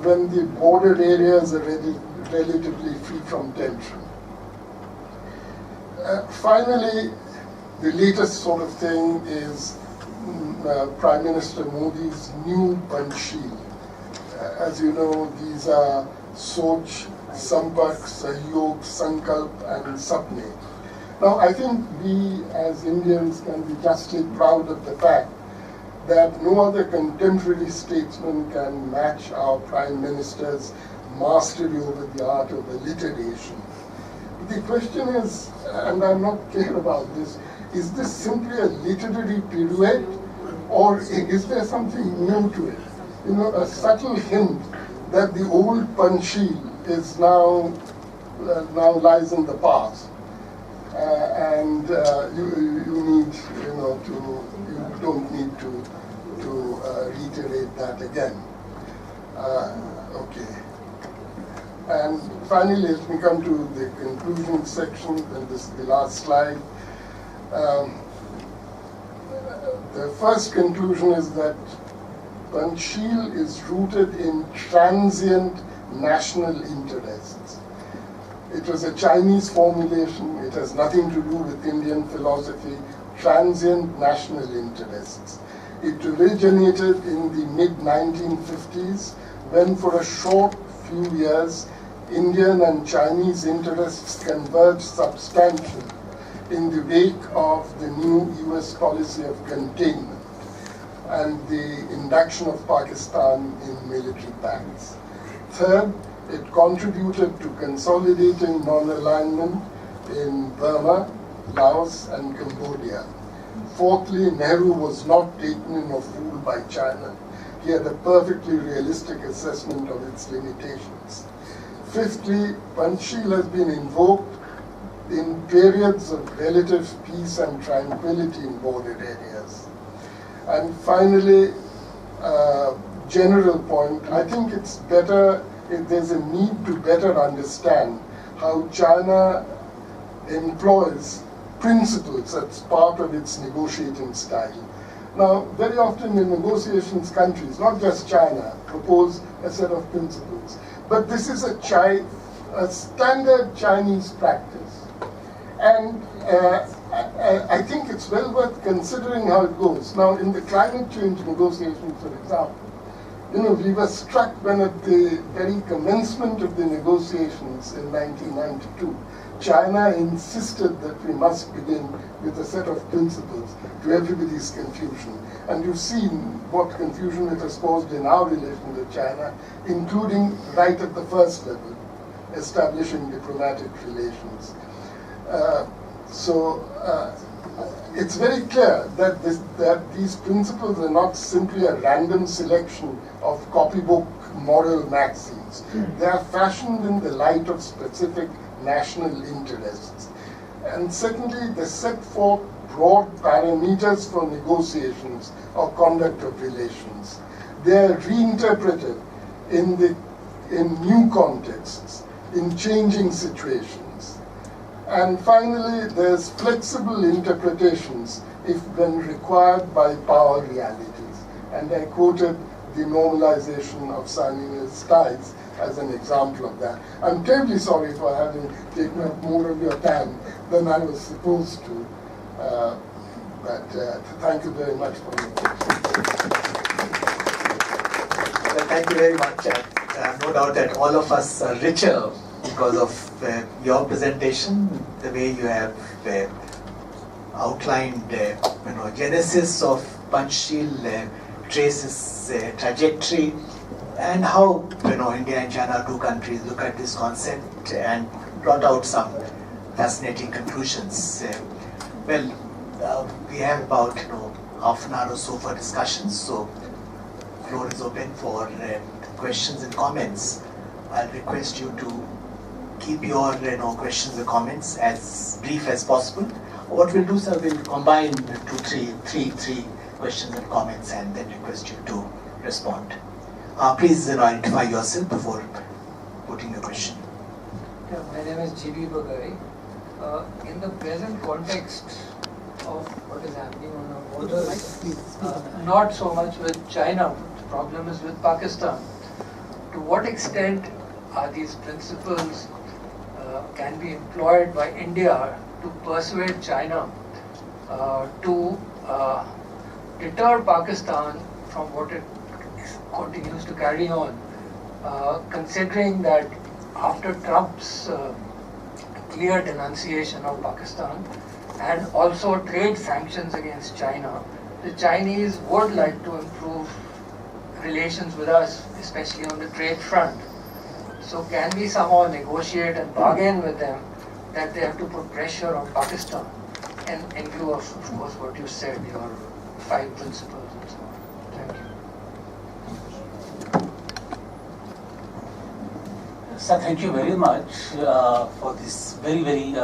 B: when the border areas are relatively free from tension. Finally, the latest sort of thing is Prime Minister Modi's new Panchsheel. As you know, these are Soch, Sampark, Sahyog, Sankalp, and Sapne. Now, I think we as Indians can be justly proud of the fact that no other contemporary statesman can match our Prime Minister's mastery over the art of alliteration. The question is, and I'm not clear about this, is this simply a literary pirouette, or is there something new to it? A subtle hint that the old Panchsheel is now lies in the past, and you need, you don't need to reiterate that again. Okay. And finally, let me come to the conclusion section, and this is the last slide. The first conclusion is that Panchsheel is rooted in transient national interests. It was a Chinese formulation. It has nothing to do with Indian philosophy. Transient national interests. It originated in the mid-1950s when, for a short few years, Indian and Chinese interests converged substantially in the wake of the new US policy of containment and the induction of Pakistan in military pacts. Third, it contributed to consolidating non-alignment in Burma, Laos, and Cambodia. Fourthly, Nehru was not taken in or fooled by China. He had a perfectly realistic assessment of its limitations. Fifthly, Panchsheel has been invoked in periods of relative peace and tranquility in border areas. And finally, general point, I think it's better, if there's a need to better understand how China employs principles as part of its negotiating style. Now, very often in negotiations, countries, not just China, propose a set of principles. But this is a standard Chinese practice. And I think it's well worth considering how it goes. Now, in the climate change negotiations, for example, we were struck when at the very commencement of the negotiations in 1992, China insisted that we must begin with a set of principles, to everybody's confusion. And you've seen what confusion it has caused in our relation with China, including right at the first level, establishing diplomatic relations. It's very clear that these principles are not simply a random selection of copybook moral maxims. They are fashioned in the light of specific national interests. And secondly, they set forth broad parameters for negotiations or conduct of relations. They are reinterpreted in new contexts, in changing situations. And finally, there's flexible interpretations if when required by power realities. And I quoted the normalization of Sino-US ties as an example of that. I'm terribly sorry for having taken up more of your time than I was supposed to. But thank you very much for your attention.
A: Well, thank you very much. No doubt that all of us are richer because of your presentation, the way you have outlined, genesis of Panchsheel, traces trajectory, and how India and China, two countries, look at this concept and brought out some fascinating conclusions. We have about half an hour or so for discussions, so floor is open for questions and comments. I'll request you to keep your questions and comments as brief as possible. What we'll do, sir, we'll combine three questions and comments and then request you to respond. Please identify yourself before putting the question.
C: Yeah, my name is G.B. Bagai. In the present context of what is happening on our borders, not so much with China, but the problem is with Pakistan. To what extent are these principles can be employed by India to persuade China to deter Pakistan from what it continues to carry on, considering that after Trump's clear denunciation of Pakistan and also trade sanctions against China, the Chinese would like to improve relations with us, especially on the trade front. So can we somehow negotiate and bargain with them that they have to put pressure on Pakistan in view of course, what you said, your 5 principles and so on? Thank you.
D: So thank you very much for this very, very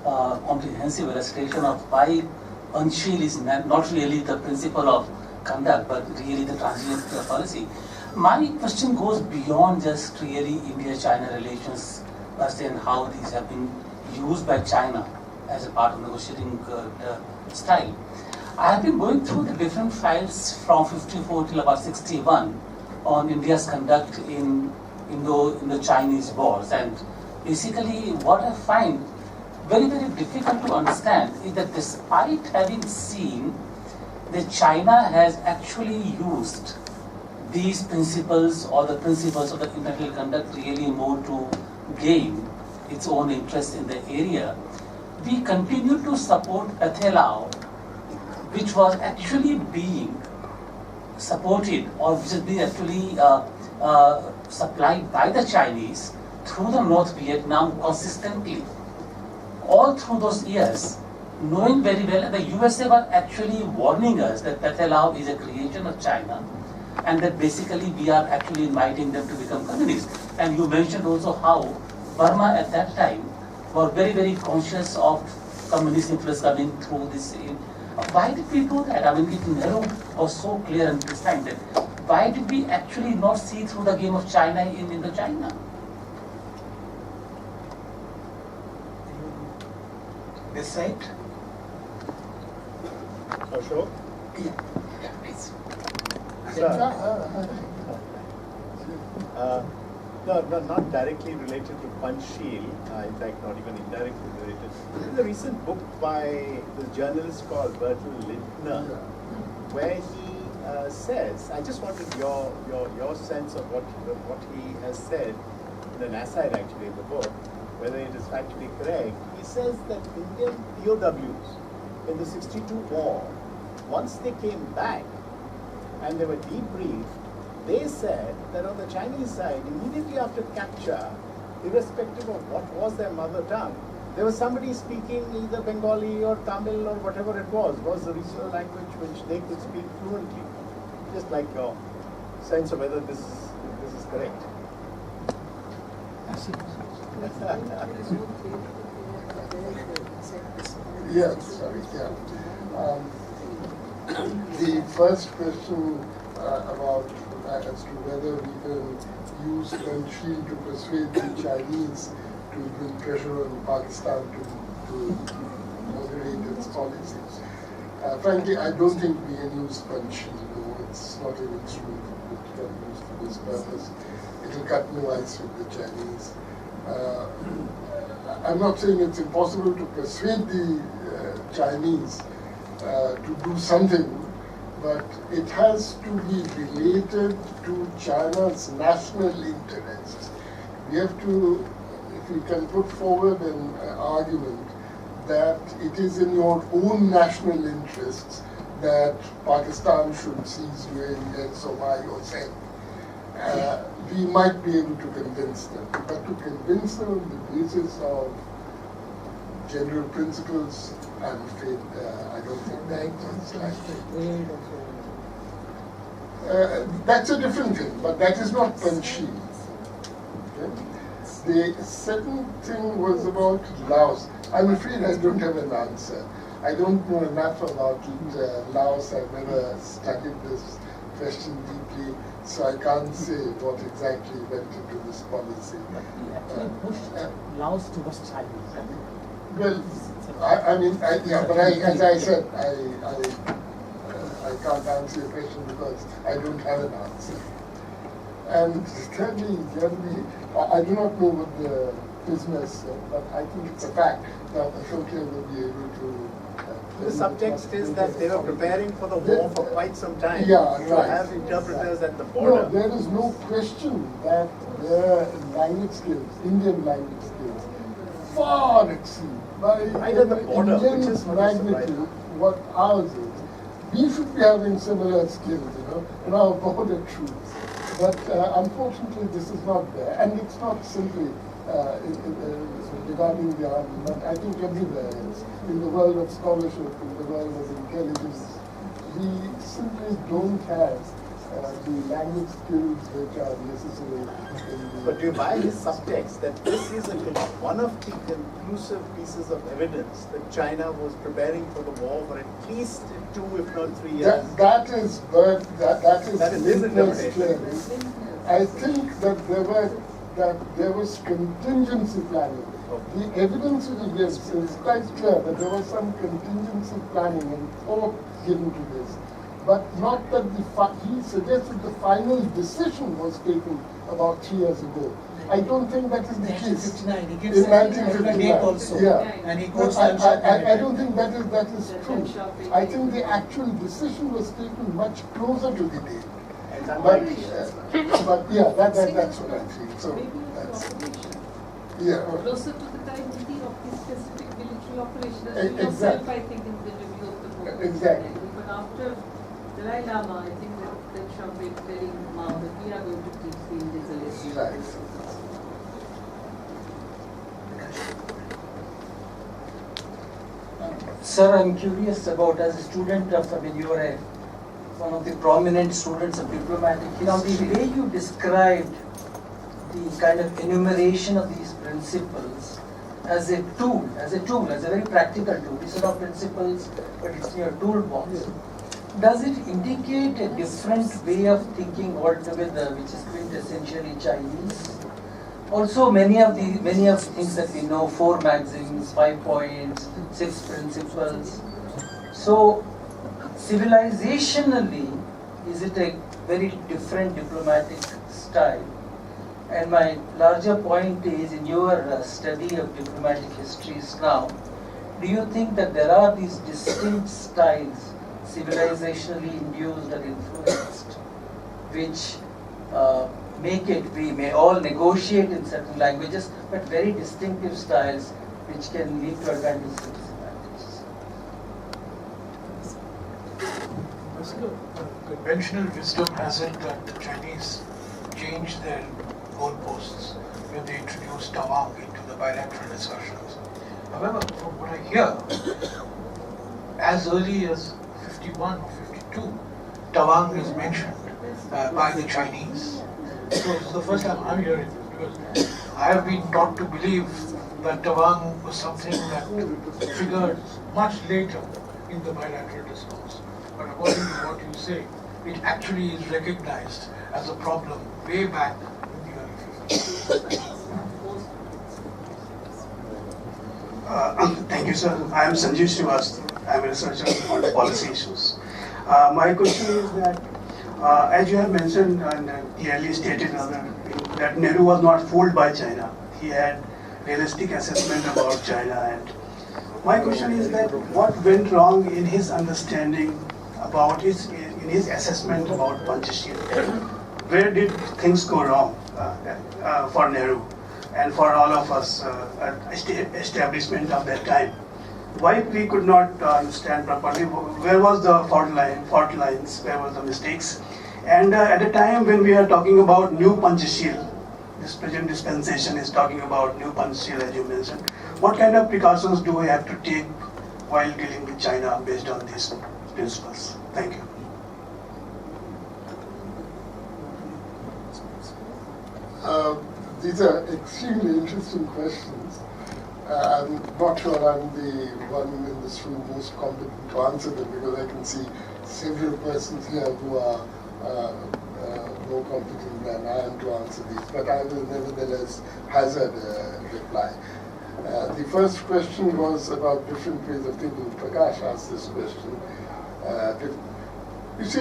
D: comprehensive illustration of why Panchsheel is not really the principle of conduct, but really the transient policy. My question goes beyond just really India-China relations per se and how these have been used by China as a part of negotiating style. I have been going through the different files from 54 till about 61 on India's conduct in Indo-Chinese wars, and basically what I find very, very difficult to understand is that despite having seen that China has actually used these principles or the principles of the international conduct really more to gain its own interest in the area, we continue to support Pathelao, which was actually being supported or which is being actually supplied by the Chinese through the North Vietnam consistently. All through those years, knowing very well that the USA were actually warning us that Pathelao is a creation of China and that basically we are actually inviting them to become communist. And you mentioned also how Burma at that time were very, very conscious of communist influence coming through this. Why did we do that? I mean, if Nehru was so clear and precise that, why did we actually not see through the game of China in Indochina?
A: This side?
E: Sure.
A: Yeah, please.
E: No, not directly related to Panchsheel, in fact not even indirectly related. There's a recent book by the journalist called Bertil Lindner, where he says, I just wanted your sense of what he has said in an aside actually in the book, whether it is factually correct. He says that Indian POWs in the 62 war, once they came back and they were debriefed, they said that on the Chinese side, immediately after capture, irrespective of what was their mother tongue, there was somebody speaking either Bengali or Tamil or whatever it was the regional language which they could speak fluently. Just like your sense of whether this is correct.
B: Yes, sorry, yeah. The first question about as to whether we can use Panchsheel to persuade the Chinese to bring pressure on Pakistan to moderate its policies. Frankly, I don't think we can use Panchsheel. No, it's not an instrument that can be used for this purpose. It will cut no ice with the Chinese. I'm not saying it's impossible to persuade the Chinese to do something, but it has to be related to China's national interests. We have to, if we can put forward an argument that it is in your own national interests that Pakistan should cease doing X or Y or Z, we might be able to convince them. But to convince them on the basis of general principles, I'm afraid I don't think that is likely. That's a different thing, but that is not Panchsheel. Okay? The second thing was about Laos. I'm afraid I don't have an answer. I don't know enough about Laos. I've never studied this question deeply, so I can't say what exactly went into this policy.
F: You actually pushed Laos towards China.
B: Well, as I said, I can't answer your question because I don't have an answer. And thirdly, I do not know what the business said, but I think it's a fact that Ashok will be able to.
E: The subtext is that they were preparing for the war for quite some time.
B: Yeah,
E: to
B: right.
E: have interpreters at the border.
B: No, there is no question that their language skills, Indian language skills, far exceed by
E: Either the border, which
B: Indian
E: is what is
B: magnitude what ours is. We should be having similar skills, in our border troops. But unfortunately, this is not there, and it's not simply regarding the army, but I think everywhere else, in the world of scholarship, in the world of intelligence, we simply don't have the language skills which are necessary in the...
E: But do you buy his subtext that this is one of the conclusive pieces of evidence that China was preparing for the war for at least 2, if not 3 years?
B: That is
E: his interpretation.
B: I think that there was contingency planning. The evidence is quite clear that there was some contingency planning and thought given to this, but not that he suggested the final decision was taken about 3 years ago. I don't think that is the case.
F: 1959, he gives
B: In 1959
F: also.
B: Yeah.
F: And he
B: No,
F: quotes
B: I don't think that is true. I think the actual decision was taken much closer to the date. But yeah, that's what I think. So that's yeah.
G: Closer to the time of the specific military operation. As you
B: Exactly.
G: yourself, I think, in the review of the book.
B: Exactly.
G: But after Dalai Lama, I think that Shabik telling Mao that we are going to teach the indigenous.
B: Right.
H: Sir, I'm curious about, as a student of, you were one of the prominent students of diplomatic history. The way you described the kind of enumeration of these principles as a tool, as a very practical tool. It's not principles, but it's in your toolbox. Does it indicate a different way of thinking altogether, which is quintessentially Chinese? Also, many of the things that we know, 4 maxims, 5 points, 6 principles. So, civilizationally, is it a very different diplomatic style? And my larger point is, in your study of diplomatic histories now, do you think that there are these distinct styles, civilizationally induced or influenced, which make it, we may all negotiate in certain languages, but very distinctive styles which can lead to advantages and disadvantages?
I: Conventional wisdom has it that the Chinese changed their goalposts when they introduced Tawang into the bilateral discussions. However, from what I hear, as early as 51 or 52, Tawang is mentioned by the Chinese. So it's the first time I'm hearing this, because I have been taught to believe that Tawang was something that figured much later in the bilateral discourse. But according to what you say, it actually is recognized as a problem way back in the early 50s.
J: Thank you, sir. I am Sanjeev Srivastava. I am a researcher on policy issues. My question is that, as you have mentioned and clearly stated that Nehru was not fooled by China. He had realistic assessment about China. And my question is that what went wrong in his understanding about in his assessment about Panchsheel? Where did things go wrong for Nehru and for all of us at establishment of that time? Why we could not understand properly? Where was the fault lines? Where were the mistakes? And at a time when we are talking about new Panchsheel, this present dispensation is talking about new Panchsheel, as you mentioned. What kind of precautions do we have to take while dealing with China based on these principles? Thank you.
B: These are extremely interesting questions. I'm not sure I'm the one in this room most competent to answer them, because I can see several persons here who are more competent than I am to answer these. But I will nevertheless hazard a reply. The first question was about different ways of thinking. Prakash asked this question. You see,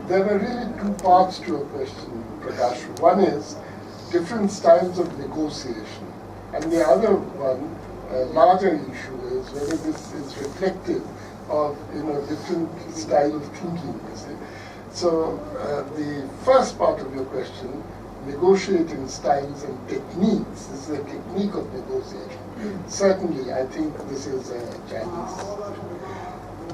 B: there are really 2 parts to a question, Prakash. One is different styles of negotiation. And the other one, larger issue, is whether this is reflective of different style of thinking, you see. So the first part of your question, negotiating styles and techniques, this is a technique of negotiation. Certainly, I think this is Chinese.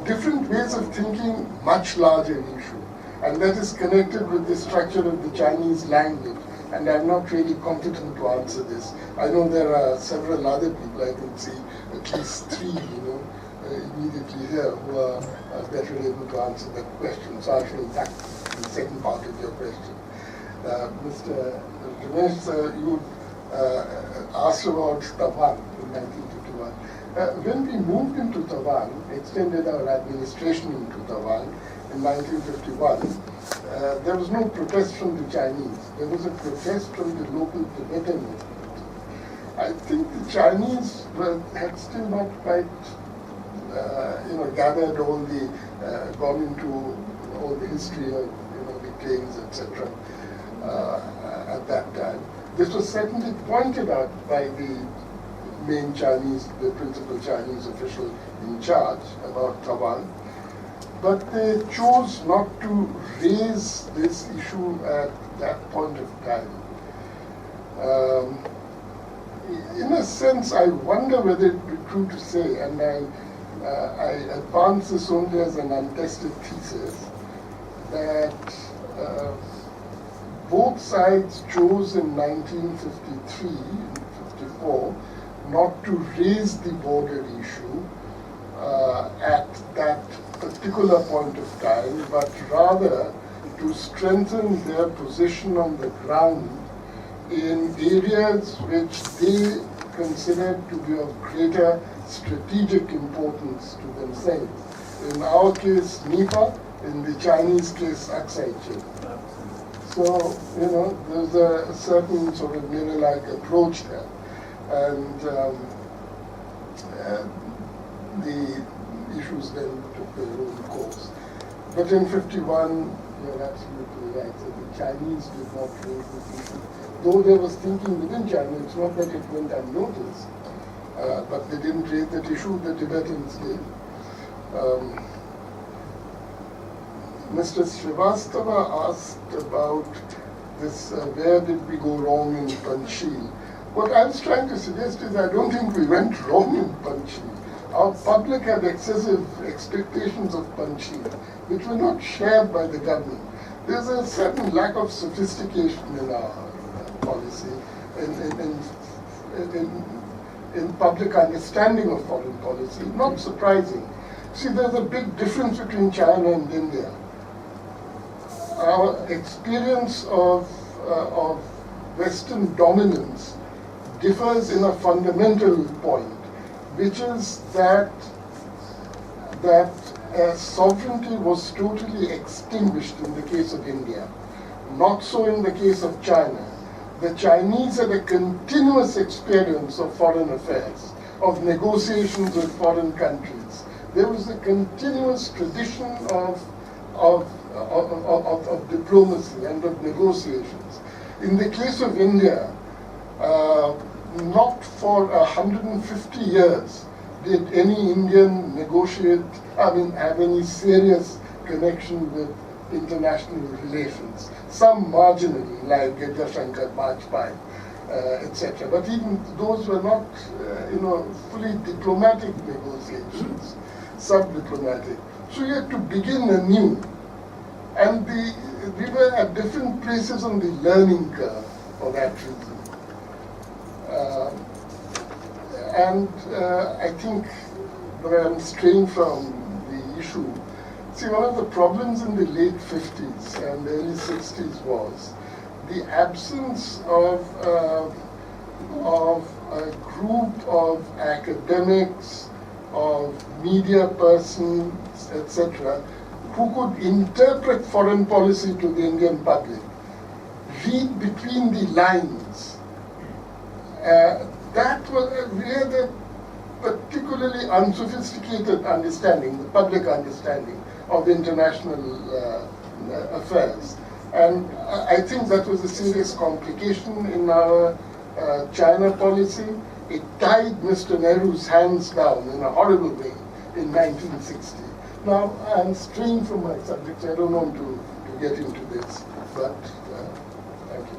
B: Different ways of thinking, much larger issue. And that is connected with the structure of the Chinese language. And I'm not really competent to answer this. I know there are several other people, I can see at least 3, immediately here, who are better able to answer that question. So I shall the second part of your question. Mr. Ramesh, you asked about Taiwan in 1951. When we moved into Taiwan, extended our administration into Taiwan in 1951, there was no protest from the Chinese. There was a protest from the local Tibetan movement. I think the Chinese had still not quite, gathered all the, gone into all the history of, the claims, etc. At that time. This was certainly pointed out by the main Chinese, the principal Chinese official in charge about Taiwan. But they chose not to raise this issue at that point of time. In a sense, I wonder whether it would be true to say, and I advance this only as an untested thesis, that both sides chose in 1953 and 54 not to raise the border issue at that particular point of time, but rather to strengthen their position on the ground in areas which they considered to be of greater strategic importance to themselves. In our case, Nepal, in the Chinese case, Aksai Chin. So, there's a certain sort of mirror-like approach there. And the issues then took their own course. But in 51, you're absolutely right, so the Chinese did not raise this issue. Though there was thinking within China, it's not that it went unnoticed, but they didn't raise that issue, the Tibetans did. Mr. Srivastava asked about this, where did we go wrong in Panchsheel? What I was trying to suggest is I don't think we went wrong in Panchsheel. Our public had excessive expectations of Panchsheel, which were not shared by the government. There's a certain lack of sophistication in our policy, in public understanding of foreign policy. Not surprising. See, there's a big difference between China and India. Our experience of Western dominance differs in a fundamental point, which is that sovereignty was totally extinguished in the case of India. Not so in the case of China. The Chinese had a continuous experience of foreign affairs, of negotiations with foreign countries. There was a continuous tradition of diplomacy and of negotiations. In the case of India, not for 150 years did any Indian have any serious connection with international relations. Some marginally, like Chandrashekhar, Bajpayee, etc. But even those were not, fully diplomatic negotiations, sub-diplomatic. So you had to begin anew. And we were at different places on the learning curve for that reason. I think where I'm straying from the issue, see, one of the problems in the late 50s and early 60s was the absence of a group of academics, of media persons, etc., who could interpret foreign policy to the Indian public, read between the lines. That was we had a particularly unsophisticated understanding, the public understanding of international affairs. And I think that was a serious complication in our China policy. It tied Mr. Nehru's hands down in a horrible way in 1960. Now, I'm straying from my subject, so I don't want to get into this, but thank you.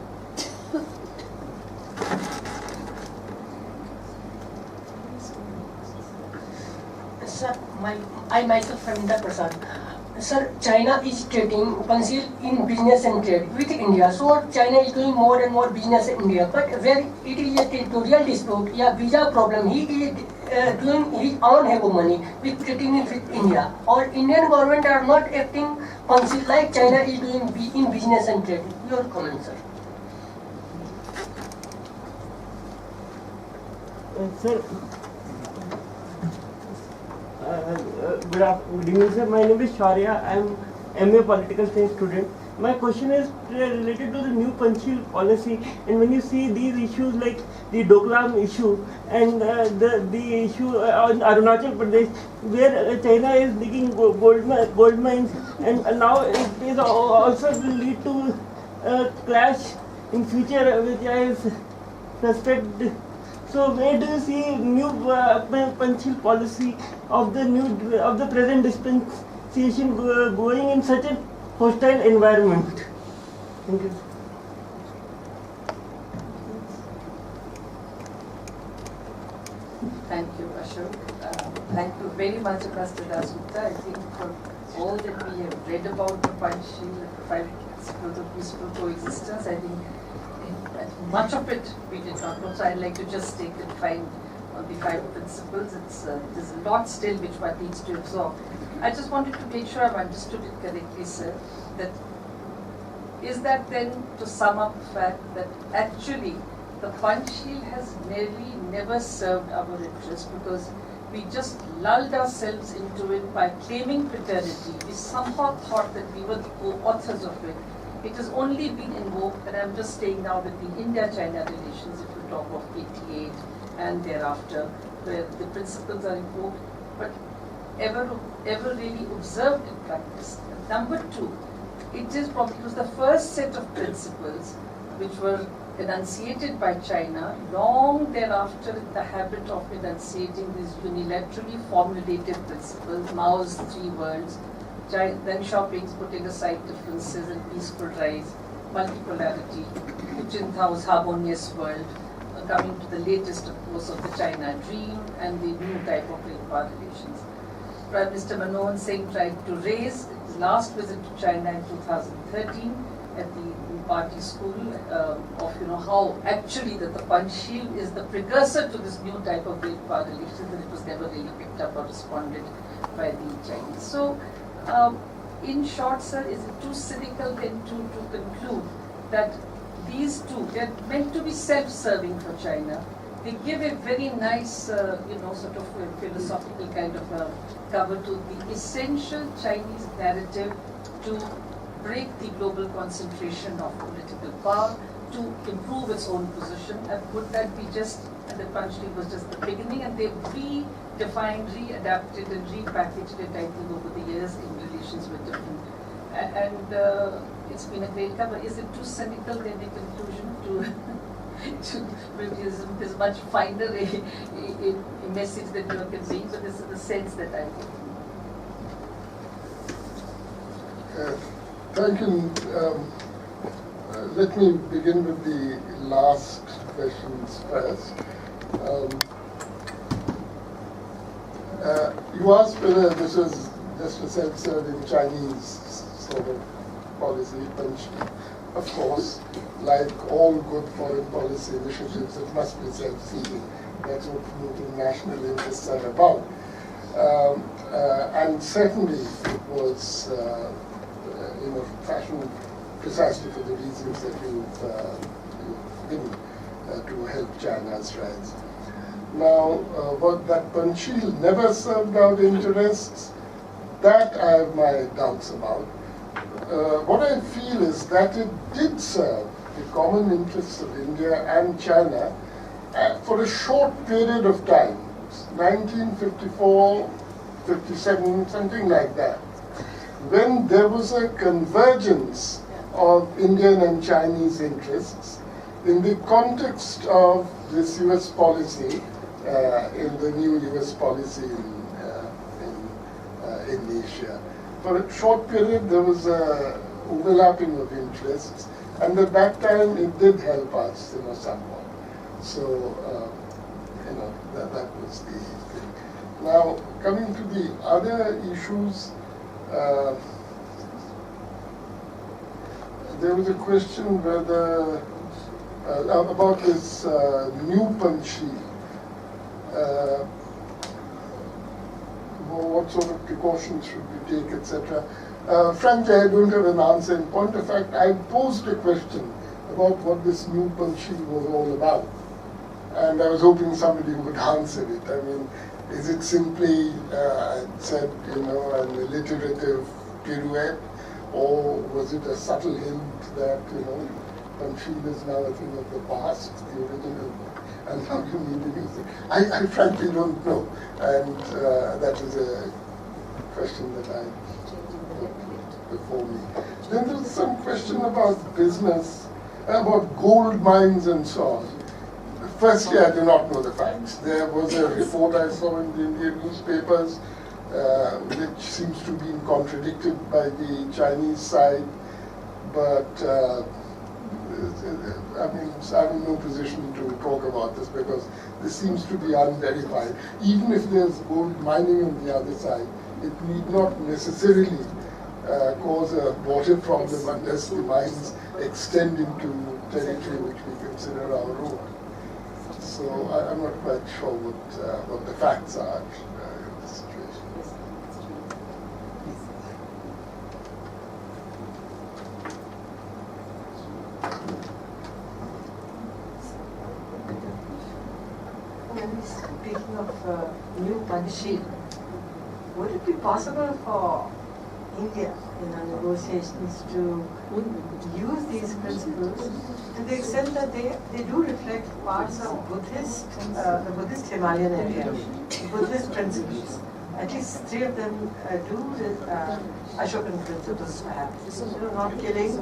K: Sir, I myself am Indra Prasad. Sir, China is trading Panchsheel in business and trade with India. So China is doing more and more business in India. But where it is a territorial dispute, visa problem, he is doing his own hegemony with treating it with India. Or Indian government are not acting like China is doing in business and trade. Your comment, sir.
L: Sir, good evening, sir. My name is Shaurya. I am MA Political Science student. My question is related to the new Panchsheel policy. And when you see these issues like the Doklam issue and the issue on Arunachal Pradesh, where China is digging gold mines, and now it is also will lead to clash in future, which I suspect. So where do you see new Panchsheel policy of the present dispensation going in such a hostile environment? Thank you.
M: Thank you, Ashok. Thank you very much, Mr. Dasgupta. I think for all that we have read about the Panchsheel, the 5 principles of peaceful coexistence, I think much of it we did not know. So I'd like to just take and find on the 5 principles. There's a lot still which one needs to absorb. I just wanted to make sure I've understood it correctly, sir. Is that then to sum up the fact that actually the Panchsheel has never served our interest, because we just lulled ourselves into it by claiming paternity. We somehow thought that we were the co-authors of it. It has only been invoked, and I'm just staying now with the India-China relations, if you talk of 88 and thereafter, where the principles are invoked, but ever really observed in practice. And number 2, it was the first set of principles which were enunciated by China, long thereafter in the habit of enunciating these unilaterally formulated principles, Mao's 3 words, Deng Xiaoping's putting aside differences and peaceful rise, multipolarity, Hu Jintao's harmonious world, coming to the latest, of course, of the China dream and the new type of power relations. Prime Minister Manmohan Singh tried to raise his last visit to China in 2013 at the party school of how actually that the Panchsheel is the precursor to this new type of power relations, and it was never really picked up or responded by the Chinese. So, in short, sir, is it too cynical then to conclude that these two, they're meant to be self-serving for China? They give a very nice, sort of philosophical kind of cover to the essential Chinese narrative to break the global concentration of political power, to improve its own position. And would that be just, and the Panchsheel was just the beginning, and they've redefined, readapted, and repackaged it, I think, over the years in relations with different. And it's been a great cover. Is it too cynical then a conclusion to there's much finer a message that you are conveying, but this is the sense that I get.
B: Thank you. Let me begin with the last questions first. You asked whether this was just a self-serving Chinese sort of policy. Panchsheel. Of course, like all good foreign policy initiatives, it must be self-feeding. That's what promoting national interests are about. And certainly it was fashioned precisely for the reasons that you've given to help China's rise. Now, what that Panchsheel never served our interests, that I have my doubts about. What I feel is that it did serve the common interests of India and China for a short period of time, 1954, 57, something like that, when there was a convergence of Indian and Chinese interests in the context of this US policy, in the new US policy in Asia. For a short period, there was a overlapping of interests, and at that time, it did help us, somewhat. So, that was the thing. Now, coming to the other issues, there was a question whether about this new Panchsheel. what sort of precautions should we take, etc. Frankly, I don't have an answer. In point of fact, I posed a question about what this new Panchsheel was all about. And I was hoping somebody would answer it. I mean, is it simply, said, an alliterative pirouette, or was it a subtle hint that, Panchsheel is now a thing of the past, the original, and now you need to use it? I frankly don't know. And that is a question that I put before me. Then there was some question about business, about gold mines and so on. Firstly, I do not know the facts. There was a report I saw in the Indian newspapers which seems to be contradicted by the Chinese side, but I'm in no position to talk about this because this seems to be unverified. Even if there's gold mining on the other side, it need not necessarily cause a water problem unless the mines extend into territory which we consider our own. So I'm not quite sure what the facts are in this situation.
N: Speaking of new Panchsheel, would it be possible for India in our negotiations to use these principles to the extent that they do reflect parts of Buddhist, the Buddhist Himalayan area, Buddhist principles? At least 3 of them do with Ashokan principles, perhaps. Not killing,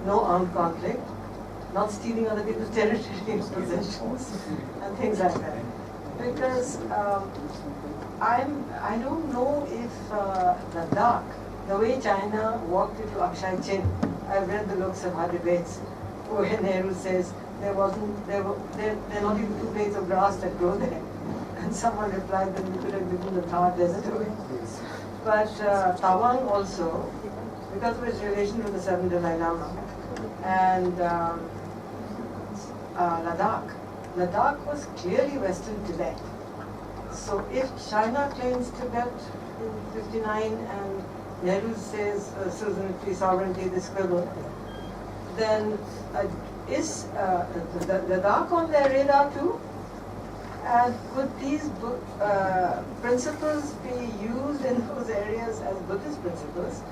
N: no armed conflict, not stealing other people's territory possessions, and things like that. Because I don't know if Ladakh, the way China walked into Akshay Chin, I've read the Lok Sabha debates where Nehru says there are not even 2 blades of grass that grow there. And someone replied that we could have given the Thar desert away. But Tawang also, because of its relation to the 7th Dalai Lama, and Ladakh was clearly Western Tibet. So if China claims Tibet in 59 and Nehru says free sovereignty, this squibble, then is Ladakh on their radar too? And could these principles be used in those areas as Buddhist principles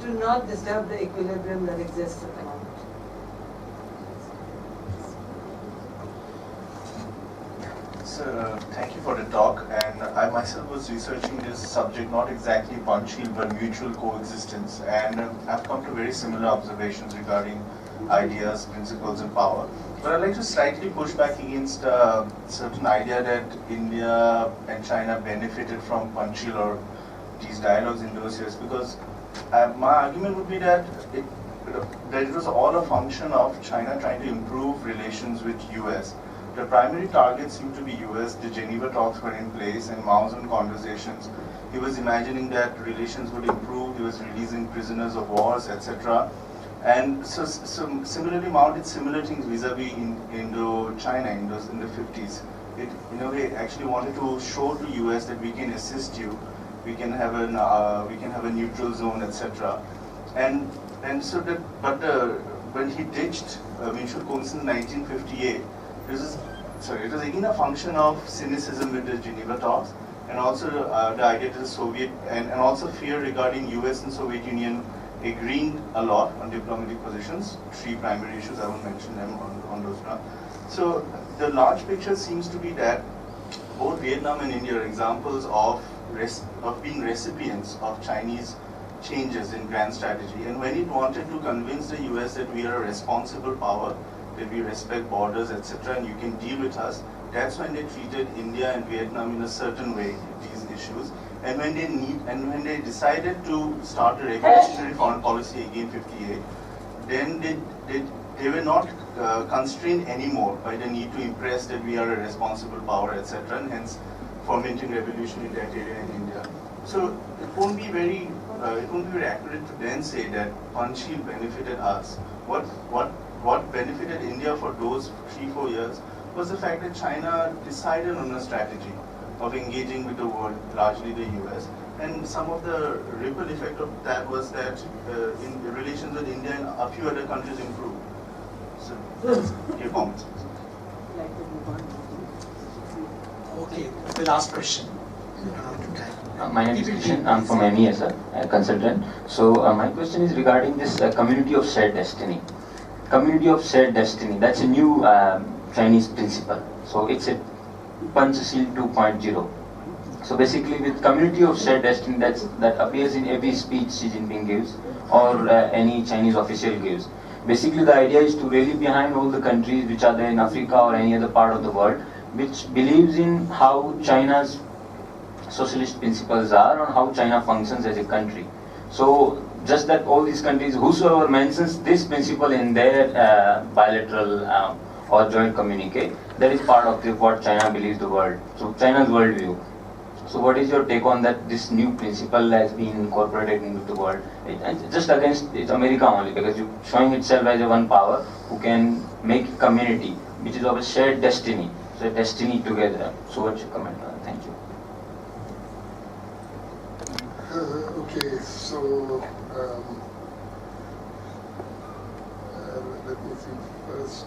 N: to not disturb the equilibrium that exists at the moment?
O: So, thank you for the talk, and I myself was researching this subject, not exactly Panchsheel, but mutual coexistence, and I've come to very similar observations regarding ideas, principles, and power. But I'd like to slightly push back against a certain idea that India and China benefited from Panchsheel or these dialogues in those years, because my argument would be that it was all a function of China trying to improve relations with US. The primary target seemed to be US. The Geneva talks were in place and Mao's own conversations. He was imagining that relations would improve. He was releasing prisoners of wars, etc. And so similarly, Mao did similar things vis-a-vis Indochina in the 50s. It, in a way, actually wanted to show to US that we can assist you. We can have a neutral zone, etc. And so that, but when he ditched mutual coexistence in 1958. It was again a function of cynicism with the Geneva talks, and also the idea that the Soviet, and also fear regarding US and Soviet Union agreeing a lot on diplomatic positions. 3 primary issues, I won't mention them on those now. So the large picture seems to be that both Vietnam and India are examples of being recipients of Chinese changes in grand strategy. And when it wanted to convince the US that we are a responsible power, that we respect borders, etc., and you can deal with us, that's when they treated India and Vietnam in a certain way, these issues. And when they decided to start a revolutionary foreign policy again, 58, then they were not constrained anymore by the need to impress that we are a responsible power, etc., and hence fomenting revolution in that area in India. So it won't be very accurate to then say that Panchsheel benefited us. What benefited India for those 3-4 years was the fact that China decided on a strategy. of engaging with the world, largely the US. And some of the ripple effect of that was that in relations with India and a few other countries improved. So, your comments.
P: Okay, the last question.
Q: My name is Kishan. I'm from MES, a consultant. So my question is regarding this community of shared destiny. Community of shared destiny, that's a new Chinese principle. So it's a Panchsheel 2.0. So basically with community of shared destiny, that appears in every speech Xi Jinping gives or any Chinese official gives. Basically the idea is to rally behind all the countries which are there in Africa or any other part of the world which believes in how China's socialist principles are and how China functions as a country. So just that all these countries, whosoever mentions this principle in their bilateral or joint communique, that is part of what China believes the world. So China's worldview. So what is your take on that? This new principle has been incorporated into the world, and just against America only, because you're showing itself as a one power who can make a community which is of a shared destiny. So destiny together. So what's your comment on that? Thank you.
B: Okay, so let me think first.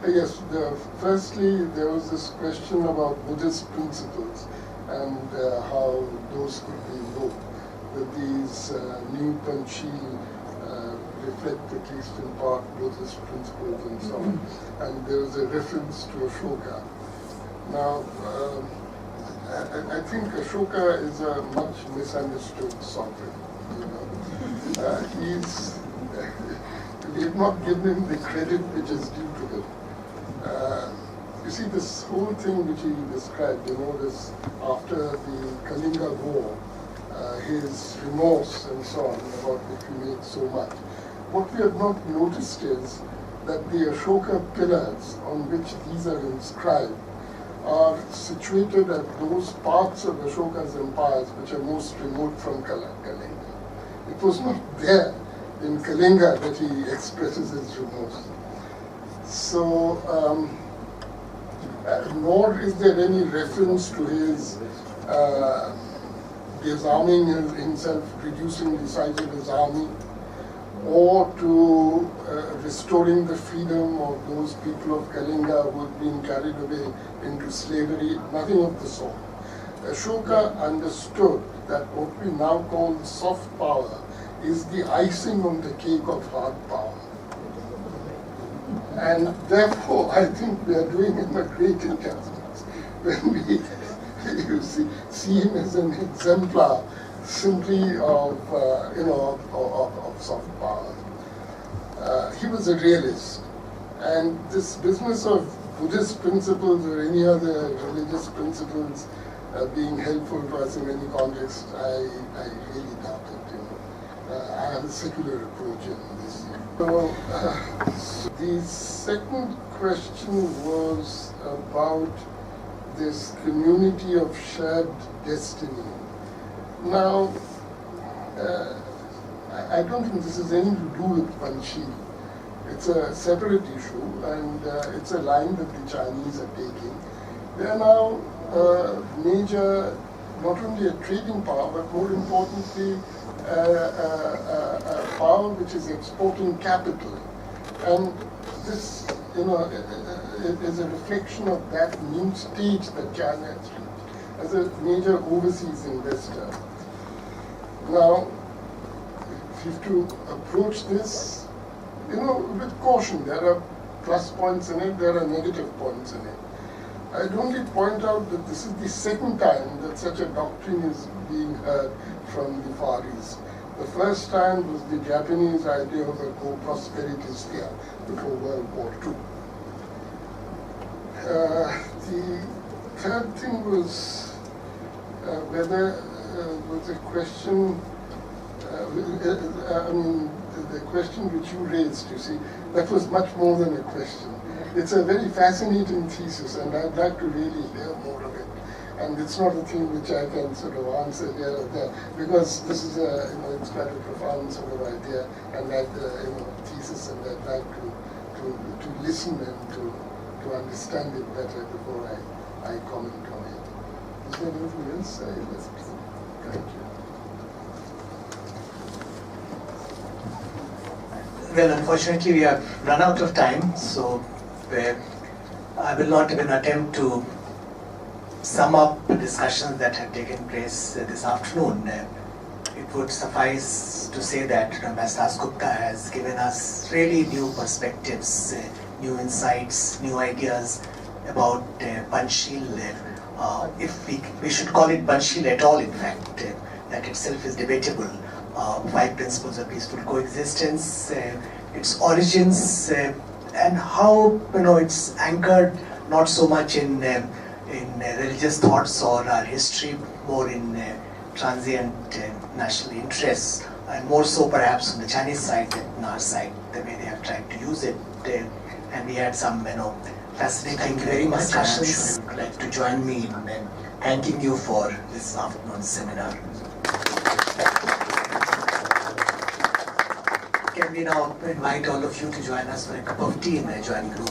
B: Yes, firstly there was this question about Buddhist principles and how those could be invoked. That these new Panchsheel reflect at least in part Buddhist principles and so on. And there was a reference to Ashoka. Now, I think Ashoka is a much misunderstood sovereign. We have not given him the credit which is due to him. You see, this whole thing which he described, this after the Kalinga War, his remorse and so on, about which we made so much. What we have not noticed is that the Ashoka pillars on which these are inscribed are situated at those parts of Ashoka's empires which are most remote from Kalinga. It was not there in Kalinga that he expresses his remorse. So, nor is there any reference to his disarming himself, reducing the size of his army, or to restoring the freedom of those people of Kalinga who had been carried away into slavery, nothing of the sort. Ashoka understood that what we now call soft power is the icing on the cake of hard power. And therefore, I think we are doing him a great injustice when we see him as an exemplar simply of soft power. He was a realist, and this business of Buddhist principles or any other religious principles being helpful to us in any context, I really doubt it. I have a secular approach in this. So, the second question was about this community of shared destiny. Now, I don't think this has anything to do with Panchsheel. It's a separate issue, and it's a line that the Chinese are taking. They are now major, not only a trading power, but more importantly, a power which is exporting capital. And this, is a reflection of that new stage that China has reached as a major overseas investor. Now, if you have to approach this, with caution. There are plus points in it, there are negative points in it. I'd only point out that this is the second time that such a doctrine is being heard from the Far East. The first time was the Japanese idea of a co-prosperity sphere before World War II. The third thing was whether was a question, the question which you raised, you see, that was much more than a question. It's a very fascinating thesis, and I'd like to really hear more of it. And it's not a thing which I can sort of answer here or there, because this is it's quite a profound sort of idea, and that thesis, and I'd like to listen and to understand it better before I comment on it. Is there anything else I left? Thank you.
A: Well, unfortunately, we have run out of time, so I will not even attempt to sum up the discussions that have taken place this afternoon. It would suffice to say that Mr. Dasgupta has given us really new perspectives, new insights, new ideas about Panchsheel. If we should call it Panchsheel at all, in fact, that itself is debatable. 5 principles of peaceful coexistence, its origins, and how it's anchored not so much in religious thoughts or our history, more in transient national interests, and more so perhaps on the Chinese side than on our side, the way they have tried to use it. And we had some fascinating discussions. Would like to join me in thanking you for this afternoon's seminar. Can we now invite all of you to join us for a cup of tea in the adjoining room?